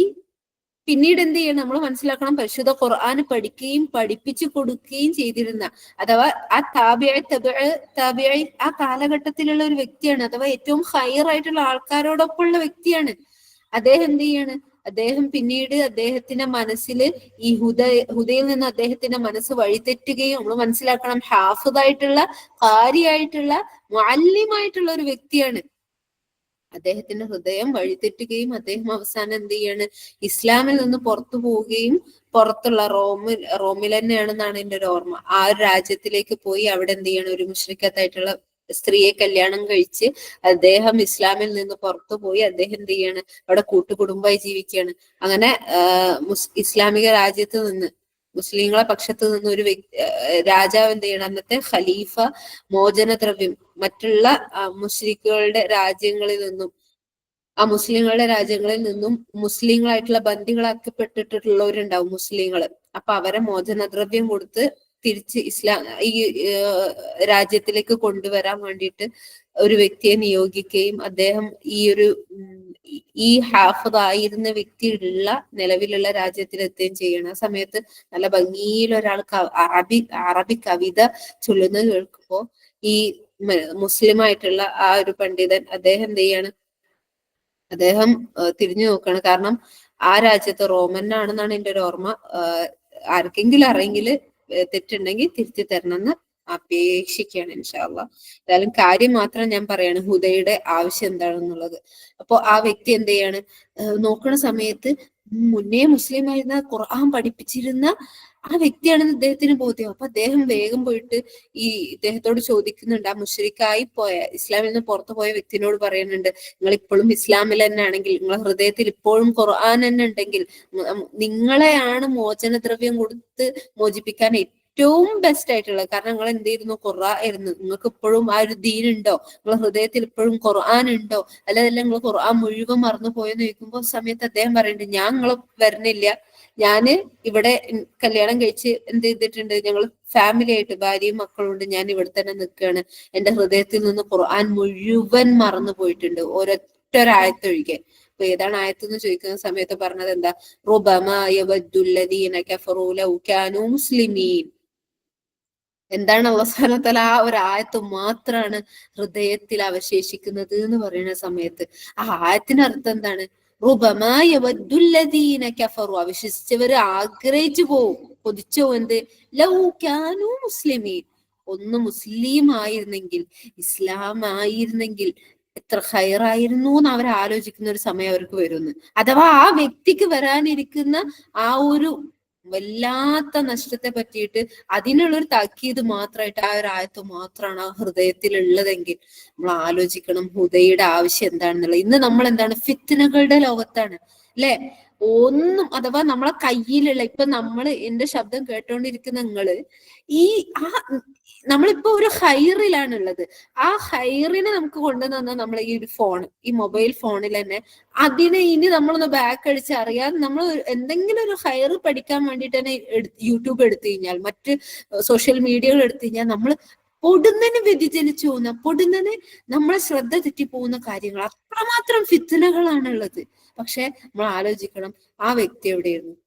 പിന്നീട് എന്ത് ചെയ്യണം, നമ്മൾ മനസ്സിലാക്കണം, പരിശുദ്ധ ഖുർആൻ പഠിക്കുകയും പഠിപ്പിച്ചു കൊടുക്കുകയും ചെയ്തിരുന്ന, അഥവാ ആ താബിഈ ആ കാലഘട്ടത്തിലുള്ള ഒരു വ്യക്തിയാണ്, അഥവാ ഏറ്റവും ഹൈർ ആയിട്ടുള്ള ആൾക്കാരോടൊപ്പമുള്ള വ്യക്തിയാണ്. അദ്ദേഹം എന്ത് ചെയ്യാണ്, അദ്ദേഹം പിന്നീട് അദ്ദേഹത്തിന്റെ മനസ്സിൽ ഈ ഹുദയിൽ നിന്ന് അദ്ദേഹത്തിന്റെ മനസ്സ് വഴിതെറ്റുകയും, നമ്മൾ മനസ്സിലാക്കണം, ഹാഫിദായിട്ടുള്ള ഖാരിയായിട്ടുള്ള മുഅല്ലിമായിട്ടുള്ള ഒരു വ്യക്തിയാണ്. അദ്ദേഹത്തിന്റെ ഹൃദയം വഴിതെറ്റുകയും അദ്ദേഹം അവസാനം എന്ത് ചെയ്യാണ്, ഇസ്ലാമിൽ നിന്ന് പുറത്തു പോവുകയും, പുറത്തുള്ള റോമിൽ തന്നെയാണെന്നാണ് എന്റെ ഒരു ഓർമ്മ, ആ ഒരു രാജ്യത്തിലേക്ക് പോയി അവിടെ എന്ത് ചെയ്യണം, ഒരു മുശ്രിക്കത്തായിട്ടുള്ള സ്ത്രീയെ കല്യാണം കഴിച്ച് അദ്ദേഹം ഇസ്ലാമിൽ നിന്ന് പുറത്തു പോയി അദ്ദേഹം എന്ത് ചെയ്യാണ്, അവിടെ കൂട്ടുകുടുംബമായി ജീവിക്കുകയാണ്. അങ്ങനെ ഇസ്ലാമിക രാജ്യത്ത് നിന്ന്, മുസ്ലിങ്ങളെ പക്ഷത്ത് നിന്ന് ഒരു രാജാവ് എന്ത് ചെയ്യണം, അന്നത്തെ ഖലീഫ മോചനദ്രവ്യം മറ്റുള്ള മുശ്രിക്കുകളുടെ രാജ്യങ്ങളിൽ നിന്നും, ആ മുസ്ലിങ്ങളുടെ രാജ്യങ്ങളിൽ നിന്നും മുസ്ലിങ്ങളായിട്ടുള്ള ബന്ദികളാക്കപ്പെട്ടിട്ടുള്ളവരുണ്ടാവും മുസ്ലിങ്ങള്, അപ്പൊ അവരെ മോചനദ്രവ്യം കൊടുത്ത് തിരിച്ച് ഈ രാജ്യത്തിലേക്ക് കൊണ്ടുവരാൻ വേണ്ടിയിട്ട് ഒരു വ്യക്തിയെ നിയോഗിക്കുകയും, അദ്ദേഹം ഈ ഹാഫിദ് ആയിരുന്ന വ്യക്തിയുള്ള നിലവിലുള്ള രാജ്യത്തിലെത്തുകയും ചെയ്യണം. ആ സമയത്ത് നല്ല ഭംഗിയിൽ ഒരാൾക്ക് അറബി കവിത ചൊല്ലുന്നത് കേൾക്കുമ്പോ ഈ മുസ്ലിമായിട്ടുള്ള ആ ഒരു പണ്ഡിതൻ അദ്ദേഹം എന്ത് ചെയ്യാണ്, അദ്ദേഹം തിരിഞ്ഞു നോക്കാണ്. കാരണം ആ രാജ്യത്ത് റോമനാണെന്നാണ് എന്റെ ഒരു ഓർമ്മ. ആർക്കെങ്കിലും അറിയെങ്കിൽ തെറ്റുണ്ടെങ്കിൽ തിരുത്തി തരണമെന്ന് അപേക്ഷിക്കുകയാണ് ഇൻഷാ അള്ളാ. ഏതായാലും കാര്യം മാത്രം ഞാൻ പറയാണ്, ഹുദയുടെ ആവശ്യം എന്താണെന്നുള്ളത്. അപ്പൊ ആ വ്യക്തി എന്ത് ചെയ്യാണ്, നോക്കുന്ന സമയത്ത് മുന്നേ മുസ്ലിം ആയിരുന്ന, ഖുർആൻ പഠിപ്പിച്ചിരുന്ന ആ വ്യക്തിയാണെന്ന് ഇദ്ദേഹത്തിന് ബോധ്യം. അപ്പൊ അദ്ദേഹം വേഗം പോയിട്ട് ഈ ഇദ്ദേഹത്തോട് ചോദിക്കുന്നുണ്ട്, ആ മുശ്രിക്കായി പോയ, ഇസ്ലാമിൽ നിന്ന് പുറത്തു പോയ വ്യക്തിനോട് പറയുന്നുണ്ട്, നിങ്ങൾ ഇപ്പോഴും ഇസ്ലാമിൽ തന്നെ ആണെങ്കിൽ, നിങ്ങളെ ഹൃദയത്തിൽ ഇപ്പോഴും ഖുർആൻ തന്നെ ഉണ്ടെങ്കിൽ, നിങ്ങളെയാണ് മോചനദ്രവ്യം കൊടുത്ത് മോചിപ്പിക്കാൻ ഏറ്റവും ബെസ്റ്റ് ആയിട്ടുള്ളത്. കാരണം നിങ്ങൾ എന്ത് ചെയ്യുന്നു, ഖുർആൻ ആയിരുന്നു, നിങ്ങൾക്ക് ഇപ്പോഴും ആ ഒരു ദീൻ ഉണ്ടോ, നിങ്ങളെ ഹൃദയത്തിൽ ഇപ്പോഴും ഖുർആൻ ഉണ്ടോ, അല്ലാതല്ല നിങ്ങൾ ഖുർആൻ മുഴുവൻ മറന്നു പോയെന്ന് ചോദിക്കുമ്പോൾ സമയത്ത് അദ്ദേഹം പറയുന്നുണ്ട്, ഞാൻ നിങ്ങൾ വരുന്നില്ല, ഞാന് ഇവിടെ കല്യാണം കഴിച്ച് എന്ത് ചെയ്തിട്ടുണ്ട്, ഞങ്ങൾ ഫാമിലി ആയിട്ട് ഭാര്യയും മക്കളുണ്ട്, ഞാൻ ഇവിടെ തന്നെ നിൽക്കുകയാണ്, എന്റെ ഹൃദയത്തിൽ നിന്ന് ഖുർആൻ മുഴുവൻ മറന്നു പോയിട്ടുണ്ട്, ഒരൊറ്റൊരായത്തൊഴികെ. അപ്പൊ ഏതാണ് ആയത്ത് എന്ന് ചോദിക്കുന്ന സമയത്ത് പറഞ്ഞത് എന്താ, റുബമാ യവദ്ദുല്ലദീന കഫറൂ ലൗ കാനൂ മുസ്ലിമീൻ. എന്താണ് അല്ലാഹു സുബ്ഹാനഹു വ തആല ആ ഒരു ആയത്ത് മാത്രമാണ് ഹൃദയത്തിൽ അവശേഷിക്കുന്നത് എന്ന് പറയുന്ന സമയത്ത് ആ ആയത്തിന്റെ അർത്ഥം എന്താണ്, റുബമാ യവദ്ദുല്ലദീന കഫറു, അവിശ്വസിച്ചവര് ആഗ്രഹിച്ചു പോവും, കൊതിച്ചു പോവും, എന്ത്, ലൗ കാനൂ മുസ്ലിമീൻ, ഒന്ന് മുസ്ലിം ആയിരുന്നെങ്കിൽ, ഇസ്ലാം ആയിരുന്നെങ്കിൽ എത്ര ഹൈറായിരുന്നു എന്ന് അവർ ആലോചിക്കുന്ന ഒരു സമയം അവർക്ക് വരുന്നു. അഥവാ ആ വ്യക്തിക്ക് വരാനിരിക്കുന്ന ആ ഒരു വല്ലാത്ത നഷ്ടത്തെ പറ്റിയിട്ട് അതിനുള്ളൊരു താക്കീത് മാത്രമായിട്ട് ആ ഒരു ആയത്ത് മാത്രമാണ് ആ ഹൃദയത്തിൽ ഉള്ളതെങ്കിൽ നമ്മൾ ആലോചിക്കണം ഹുദയുടെ ആവശ്യം എന്താണെന്നുള്ളത്. ഇന്ന് നമ്മൾ എന്താണ്, ഫിത്നകളുടെ ലോകത്താണ് അല്ലെ. ഒന്നും, അഥവാ നമ്മളെ കയ്യിലുള്ള, ഇപ്പൊ നമ്മൾ എന്റെ ശബ്ദം കേട്ടോണ്ടിരിക്കുന്ന നിങ്ങള് നമ്മളിപ്പോ ഒരു ഹൈറിലാണുള്ളത്. ആ ഹൈറിനെ നമുക്ക് കൊണ്ടുവന്ന നമ്മൾ ഈ ഒരു ഫോൺ, ഈ മൊബൈൽ ഫോണിൽ തന്നെ, അതിനെ ഇനി നമ്മളൊന്ന് ബാക്ക് അടിച്ച് അറിയാതെ നമ്മൾ എന്തെങ്കിലും ഒരു ഹൈർ പഠിക്കാൻ വേണ്ടിയിട്ട് തന്നെ യൂട്യൂബ് എടുത്തു കഴിഞ്ഞാൽ, മറ്റ് സോഷ്യൽ മീഡിയകൾ എടുത്തു കഴിഞ്ഞാൽ, നമ്മൾ പൊടുന്നതിന് വ്യതിചലിച്ചു പോകുന്ന, പൊടുന്നതിന് നമ്മളെ ശ്രദ്ധ തെറ്റിപ്പോകുന്ന കാര്യങ്ങൾ, അത്രമാത്രം ഫിത്നകളാണുള്ളത്. പക്ഷെ നമ്മൾ ആലോചിക്കണം, ആ വ്യക്തി എവിടെയായിരുന്നു,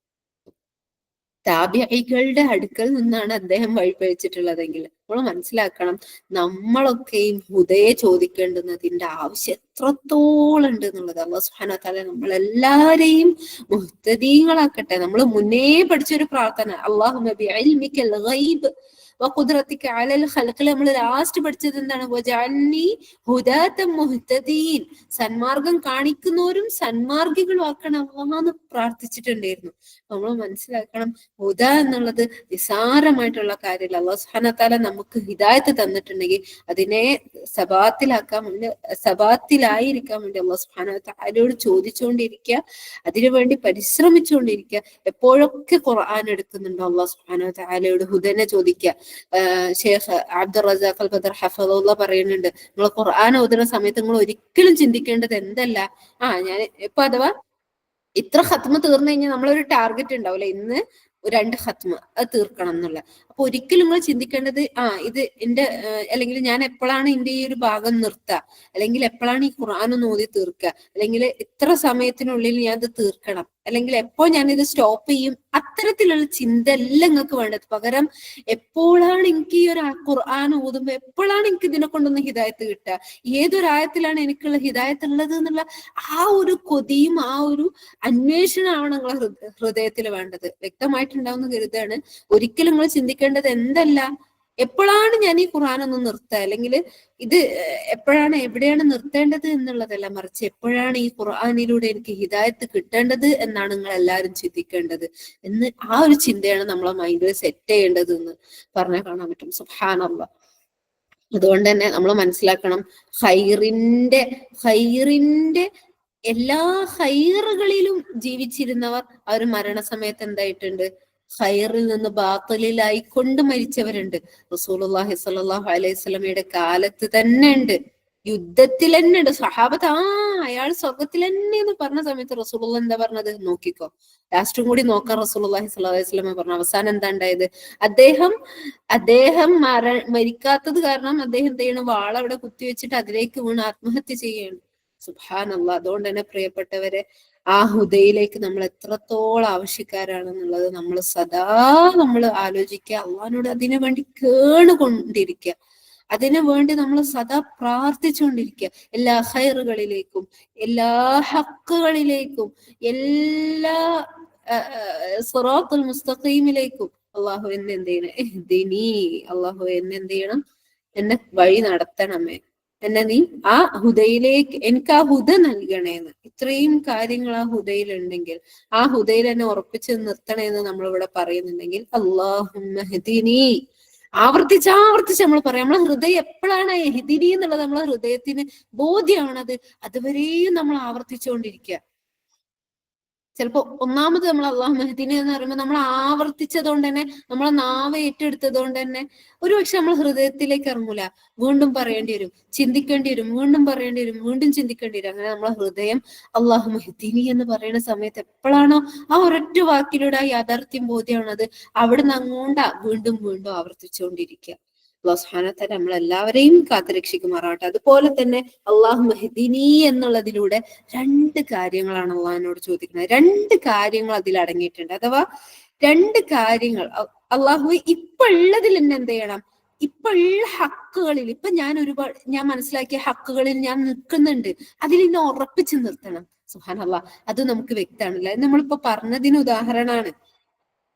താബിഈകളുടെ അടുക്കൽ നിന്നാണ് അദ്ദേഹം വഴിപഴിച്ചിട്ടുള്ളതെങ്കിൽ നമ്മൾ മനസ്സിലാക്കണം, നമ്മളൊക്കെയും ഹുദയെ ചോദിക്കേണ്ടുന്നതിന്റെ ആവശ്യം എത്രത്തോളം ഉണ്ട് എന്നുള്ളത്. അല്ലാഹു സുബ്ഹാനഹു വ തആല നമ്മളെല്ലാരെയും മുഹ്തദീങ്ങളാക്കട്ടെ. നമ്മൾ മുന്നേ പഠിച്ചൊരു പ്രാർത്ഥന, അല്ലാഹുമ്മ ബിഇൽമിക്കൽ ഗൈബ് വഖുദ്റതിക അലൽ ഖൽഖിൽ നമ്മൾ ലാസ്റ്റ് പഠിച്ചത് എന്താണ്, വജഅൽനി ഹുദാതൻ മുഹ്തദീൻ, സന്മാർഗം കാണിക്കുന്നവരും സന്മാർഗികളും ആക്കണം അല്ലാഹ് പ്രാർത്ഥിച്ചിട്ടുണ്ടായിരുന്നു. നമ്മൾ മനസ്സിലാക്കണം, ഹുദ എന്നുള്ളത് നിസാരമായിട്ടുള്ള കാര്യമില്ല. അല്ലാഹു സുബ്ഹാനഹു വ തആല നമുക്ക് ഹിദായത്ത് തന്നിട്ടുണ്ടെങ്കിൽ അതിനെ സബാത്തിലാക്കാൻ വേണ്ടി, സബാത്തിലായിരിക്കാൻ വേണ്ടി അല്ലാഹു സുബ്ഹാനഹു വ തആലയോട് ചോദിച്ചുകൊണ്ടിരിക്കുക, അതിനുവേണ്ടി പരിശ്രമിച്ചുകൊണ്ടിരിക്കുക. എപ്പോഴൊക്കെ ഖുർആൻ എടുക്കുന്നുണ്ടോ അല്ലാഹു സുബ്ഹാനഹു വ തആലയോട് ഹുദനെ ചോദിക്കുക. ഷെയ്ഖ് അബ്ദുർ റസാഖ് അൽ ബദർ ഹഫിളഹുല്ലാഹ് പറയുന്നുണ്ട്, നിങ്ങൾ ഖുർആൻ ഓതുന്ന സമയത്ത് നിങ്ങൾ ഒരിക്കലും ചിന്തിക്കേണ്ടത് എന്തല്ല, ഞാൻ ഇപ്പൊ അഥവാ ഇത്ര ഖത്മ തീർന്നു കഴിഞ്ഞാൽ നമ്മളൊരു ടാർഗറ്റ് ഉണ്ടാവില്ല, ഇന്ന് 2 ഖത്മ അത് തീർക്കണം എന്നുള്ള. അപ്പൊ ഒരിക്കലും നിങ്ങൾ ചിന്തിക്കേണ്ടത് ഇത് എന്റെ അല്ലെങ്കിൽ ഞാൻ എപ്പോഴാണ് എന്റെ ഈ ഒരു ഭാഗം നിർത്തുക, അല്ലെങ്കിൽ എപ്പോഴാണ് ഈ ഖുർആൻ ഒന്ന് ഓതി തീർക്കുക, അല്ലെങ്കിൽ ഇത്ര സമയത്തിനുള്ളിൽ ഞാൻ ഇത് തീർക്കണം, അല്ലെങ്കിൽ എപ്പോ ഞാൻ ഇത് സ്റ്റോപ്പ് ചെയ്യും, അത്തരത്തിലുള്ള ചിന്ത അല്ല നിങ്ങൾക്ക് വേണ്ടത്. പകരം എപ്പോഴാണ് എനിക്ക് ഈ ഒരു ഖുർആൻ ഓതുമ്പോ എപ്പോഴാണ് എനിക്ക് ഇതിനെ കൊണ്ടൊന്ന് ഹിദായത്ത് കിട്ടുക, ഏതൊരായത്തിലാണ് എനിക്കുള്ള ഹിദായത്ത് ഉള്ളത് എന്നുള്ള ആ ഒരു കൊതിയും ആ ഒരു അന്വേഷണമാണ് നിങ്ങളെ ഹൃദയത്തിൽ വേണ്ടത്. വ്യക്തമായിട്ടുണ്ടാവുന്ന കരുതാണ്. ഒരിക്കലും നിങ്ങൾ ചിന്തിക്കേണ്ടത് എന്തല്ല, എപ്പോഴാണ് ഞാൻ ഈ ഖുർആൻ ഒന്ന് നിർത്തുക, അല്ലെങ്കിൽ ഇത് എപ്പോഴാണ് എവിടെയാണ് നിർത്തേണ്ടത് എന്നുള്ളതല്ല, മറിച്ച് എപ്പോഴാണ് ഈ ഖുർആനിലൂടെ എനിക്ക് ഹിദായത്ത് കിട്ടേണ്ടത് എന്നാണ് നിങ്ങൾ എല്ലാവരും ചിന്തിക്കേണ്ടത് എന്ന് ആ ഒരു ചിന്തയാണ് നമ്മളെ മൈൻഡിൽ സെറ്റ് ചെയ്യേണ്ടത് എന്ന് പറഞ്ഞാൽ കാണാൻ പറ്റും. സുബ്ഹാനല്ലാഹ്. അതുകൊണ്ട് തന്നെ നമ്മൾ മനസ്സിലാക്കണം, ഹൈറിന്റെ എല്ലാ ഹൈറുകളിലും ജീവിച്ചിരുന്നവർ അവർ മരണസമയത്ത് എന്തായിട്ടുണ്ട്, ഹൈറിൽ നിന്ന് ബാത്തിലായിക്കൊണ്ട് മരിച്ചവരുണ്ട്. റസൂലുള്ളാഹി സ്വല്ലല്ലാഹു അലൈഹി വസല്ലമയുടെ കാലത്ത് തന്നെ ഉണ്ട്, യുദ്ധത്തിൽ തന്നെ ഉണ്ട്. സഹാബത്ത് അയാൾ സ്വർഗത്തിൽ തന്നെ എന്ന് പറഞ്ഞ സമയത്ത് റസൂലുള്ളാഹി എന്താ പറഞ്ഞത്, നോക്കിക്കോ, ലാസ്റ്റും കൂടി നോക്കാൻ റസൂലുള്ളാഹി സ്വല്ലല്ലാഹു അലൈഹി വസല്ലമ പറഞ്ഞു. അവസാനം എന്താ ഉണ്ടായത്, അദ്ദേഹം മരിക്കാത്തത് കാരണം അദ്ദേഹം എന്ത് ചെയ്യണം, വാളവിടെ കുത്തിവെച്ചിട്ട് അതിലേക്ക് വീണ് ആത്മഹത്യ ചെയ്യാണ്. സുബ്ഹാനല്ലാഹ്. അതുകൊണ്ട് തന്നെ പ്രിയപ്പെട്ടവരെ, ആ ഹുദയിലേക്ക് നമ്മൾ എത്രത്തോളം ആവശ്യക്കാരാണെന്നുള്ളത് നമ്മൾ സദാ ആലോചിക്കുക, അള്ളാഹിനോട് അതിനു വേണ്ടി കേണുകൊണ്ടിരിക്കുക, അതിനു വേണ്ടി നമ്മൾ സദാ പ്രാർത്ഥിച്ചുകൊണ്ടിരിക്കുക. എല്ലാ ഹൈറുകളിലേക്കും എല്ലാ ഹക്കുകളിലേക്കും എല്ലാ സിറാത്തുൽ മുസ്തഖീമിലേക്കും അള്ളാഹു എന്നെ എന്ത് ചെയ്യണം, അള്ളാഹു എന്നെ എന്ത് ചെയ്യണം, എന്നെ വഴി നടത്തണമേ, എന്നെ നീ ആ ഹുദയിലേക്ക് എനിക്ക് ആ ഹുദ നൽകണേന്ന്. ഇത്രയും കാര്യങ്ങൾ ആ ഹുദയിലുണ്ടെങ്കിൽ, ആ ഹുദയിൽ എന്നെ ഉറപ്പിച്ച് നിർത്തണേന്ന് നമ്മളിവിടെ പറയുന്നുണ്ടെങ്കിൽ, അല്ലാഹുമ്മ ഹ്ദിനി, ആവർത്തിച്ച് നമ്മൾ പറയാം. നമ്മളെ ഹൃദയം എപ്പോഴാണ് ഹിദിനി എന്നുള്ളത് നമ്മളെ ഹൃദയത്തിന് ബോധ്യമാണത്, അതുവരെയും നമ്മൾ ആവർത്തിച്ചുകൊണ്ടിരിക്കുക. ചിലപ്പോ ഒന്നാമത് നമ്മൾ അള്ളാഹു മെഹദീനി എന്ന് പറയുമ്പോൾ നമ്മൾ ആവർത്തിച്ചതുകൊണ്ട് തന്നെ, നമ്മളെ നാവ് ഏറ്റെടുത്തത് കൊണ്ട് തന്നെ ഒരുപക്ഷെ നമ്മൾ ഹൃദയത്തിലേക്ക് ഇറങ്ങൂല, വീണ്ടും പറയേണ്ടി വരും, ചിന്തിക്കേണ്ടി വരും, വീണ്ടും പറയേണ്ടി വരും, വീണ്ടും ചിന്തിക്കേണ്ടി വരും. അങ്ങനെ നമ്മളെ ഹൃദയം അള്ളാഹു മെഹദീനി എന്ന് പറയുന്ന സമയത്ത് എപ്പോഴാണോ ആ ഒരൊറ്റ വാക്കിലൂടെ ആ യാഥാർത്ഥ്യം ബോധ്യമാണത്, അവിടുന്ന് അങ്ങോട്ടാ വീണ്ടും വീണ്ടും ആവർത്തിച്ചുകൊണ്ടിരിക്കുക. അല്ലാഹു സുബ്ഹാനഹു വ തആല നമ്മളെല്ലാവരെയും കാത്തുരക്ഷിക്കുമാറാവട്ടെ. അതുപോലെ തന്നെ അള്ളാഹു മെഹ്ദിനി എന്നുള്ളതിലൂടെ 2 കാര്യങ്ങളാണ് അള്ളാഹിനോട് ചോദിക്കുന്നത്. 2 കാര്യങ്ങൾ അതിൽ അടങ്ങിയിട്ടുണ്ട്. അഥവാ 2 കാര്യങ്ങൾ അള്ളാഹു ഇപ്പൊ ഉള്ളതിൽ എന്നെ എന്ത് ചെയ്യണം, ഇപ്പൊ ഉള്ള ഹക്കുകളിൽ, ഇപ്പൊ ഞാൻ മനസ്സിലാക്കിയ ഹക്കുകളിൽ ഞാൻ നിൽക്കുന്നുണ്ട്, അതിൽ എന്നെ ഉറപ്പിച്ചു നിർത്തണം. സുബ്ഹാനല്ലാഹ്. അത് നമുക്ക് വ്യക്തമാണല്ലോ, നമ്മളിപ്പോ പറഞ്ഞതിന് ഉദാഹരണമാണ്.